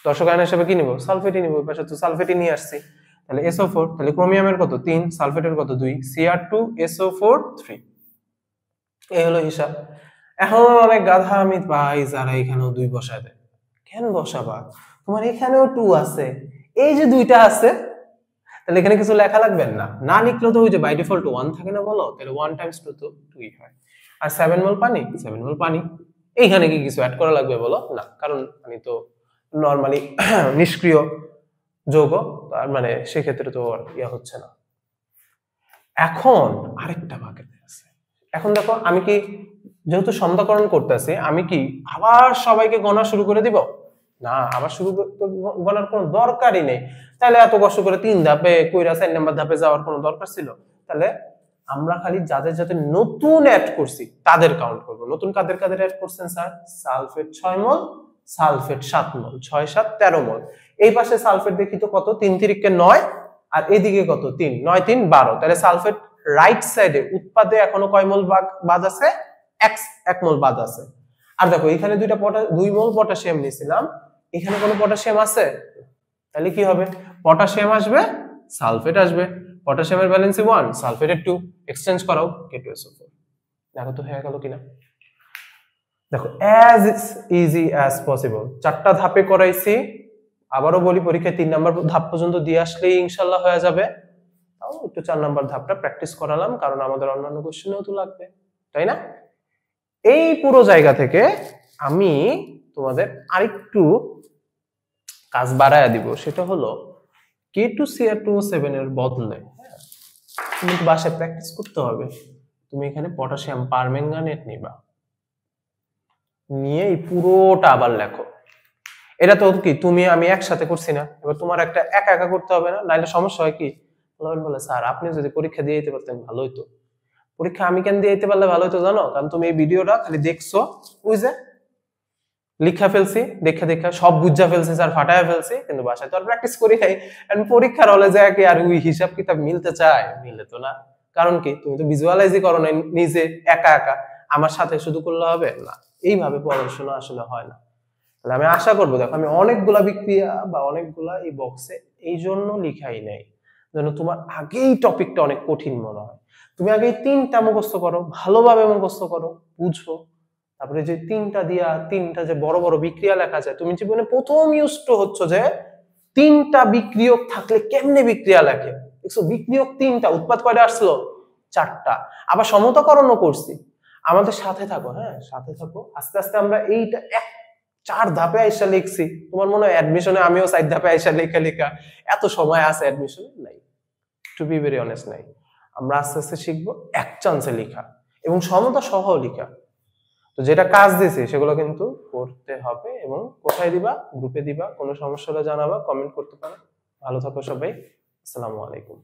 দর্শক আয়ন হিসেবে কি নিব? সালফেটই নিব, ওই পাশে তো সালফেটই নিয়ে আসছি। তাহলে SO4, তাহলে ক্রোমিয়ামের কত? 3, সালফেটের কত? 2, Cr2SO4 3। এই হলো হিসাব। এখন অনেক গাধা আমি পাই যারা এখানেও 2 বসায় দেয়। কেন বসাবা? তোমার এখানেও 2 আছে, এই যে 2টা আছে, তাহলে এখানে কিছু লেখা লাগবে না? না লিখলেও তো ওই যে বাই ডিফল্ট 1 থাকে না বলো? তাহলে 1 টাইমস 2 তো 2ই হয়। আর 7 মোল পানি, 7 মোল পানি। এইখানে কি কিছু অ্যাড করা লাগবে বলো? না, কারণ পানি তো নরমালি নিষ্ক্রিয় যৌগ, তার মানে সেক্ষেত্রে তো ইয়া হচ্ছে না। এখন আরেকটা বাকি আছে। এখন দেখো আমি কি যেহেতু সমতাকরণ করতেছি, আমি কি আবার সবাইকে গণা শুরু করে দিব? না, আবার শুরু গণার কোনো দরকারই নেই। তাহলে এত কষ্ট করে 3 ধাপে কইরা 4 নাম্বার ধাপে যাওয়ার কোনো দরকার ছিল? তাহলে আমরা খালি যাদের যাদের নতুন অ্যাড করছি তাদের কাউন্ট করব। নতুন কাদের কাদের অ্যাড করছেন স্যার? সালফেট 6 মোল, সালফেট 7 মোল, 6 7 13 মোল। এই পাশে সালফেট দেখি তো কত? 3 3 9, আর এদিকে কত? 3 9 3 12। তাহলে সালফেট রাইট সাইডে উৎপাদে এখনো কয় মোল বাদ আছে? 1 মোল বাদ আছে। আর দেখো এখানে 2 মোল পটাশিয়াম নিয়েছিলাম, এখানে কোনো পটাশিয়াম আছে? তাহলে কি হবে? পটাশিয়াম আসবে, সালফেট আসবে। পটাশিয়ামের ভ্যালেন্সি 1, সালফেটের 2, এক্সচেঞ্জ করাও K2SO4। দেখো তো হয়ে গেল কিনা? দেখো as easy as possible, 4টা ধাপে করাইছি। আবারও বলি পরীক্ষায় 3 নাম্বার ধাপ পর্যন্ত দিয়ে আসলেই ইনশাআল্লাহ হয়ে যাবে। তাও একটু 4 নাম্বার ধাপটা প্র্যাকটিস করালাম, কারণ আমাদের অন্যান্য কোশ্চেনেও তো লাগবে, তাই না? এই পুরো জায়গা থেকে আমি তোমাদের আরেকটু কাজ বাড়ায়া দিব, সেটা হলো K2Cr2O7 এর বদলে তুমি বাসায় প্র্যাকটিস করতে হবে। তুমি এখানে পটাশিয়াম পারম্যাঙ্গানেট নিবা, নিয়ে এই পুরোটা আবার লেখো। এটা তো কি তুমি আমি একসাথে করছি না, এবার তোমার একটা একা একা করতে হবে না, নাইলে সমস্যা হয় কি, বলে স্যার আপনি যদি পরীক্ষা দিয়ে দিতে পারতেন ভালো হতো। পরীক্ষা আমি কেন দিয়ে দিতে পারলে ভালো হতো জানো? কারণ তুমি এই ভিডিওটা খালি দেখছো, ওই যে লিখা ফেলছি, দেখা দেখা সব বুঝা ফেলছি, স্যার ফাটায় ফেলছি, কিন্তু বাসায় তো আর প্র্যাকটিস করি নাই। পরীক্ষার হলে যায় কি আর ওই হিসাব কিতাব মিলতে চায়? মিলে তো না। কারণ কি, তুমি তো ভিজুয়ালাইজই করো না নিজে একা একা, আমার সাথে শুধু করলে হবে না। এইভাবে পড়াশোনা আসলে হয় না। তাহলে আমি আশা করবো, দেখো আমি অনেকগুলা বিক্রিয়া বা অনেকগুলা এই বক্সে এই জন্য লিখাই নাই যেন তোমার আগেই টপিকটা অনেক কঠিন মনে হয়। তুমি আগে 3টা মুখস্থ করো, ভালোভাবে মুখস্থ করো, বুঝো, তারপরে যে 3টা দিয়া 3টা যে বড় বড় বিক্রিয়া লেখা যায়, তুমি জীবনে প্রথম ইউজড হচ্ছে যে 3টা বিক্রিয়ক থাকলে কেমনে বিক্রিয়া লেখে। দেখছো বিক্রিয়ক 3টা, উৎপাদ কয়টা আসলো? 4টা। আবার সমতাকরণও করছি। আমাদের সাথে থাকো, হ্যাঁ সাথে থাকো, আস্তে আস্তে আমরা এইটা 4 ধাপে আইসা লিখছি। তোমার মনে হয় অ্যাডমিশনে আমিও 4 ধাপে আইসা লেখা লেখা, এত সময় আছে অ্যাডমিশনে? নাই, টু বি ভেরি অনেস্ট নাই। আমরা আস্তে আস্তে শিখবো এক চান্সে লেখা এবং সমতা সহ লেখা। তো যেটা কাজ দিয়েছি সেগুলো কিন্তু করতে হবে। এবং কোথায় দিবা? গ্রুপে দিবা। কোনো সমস্যা হলে জানাবা, কমেন্ট করতে পারো। ভালো থাকো সবাই, আসসালামু আলাইকুম।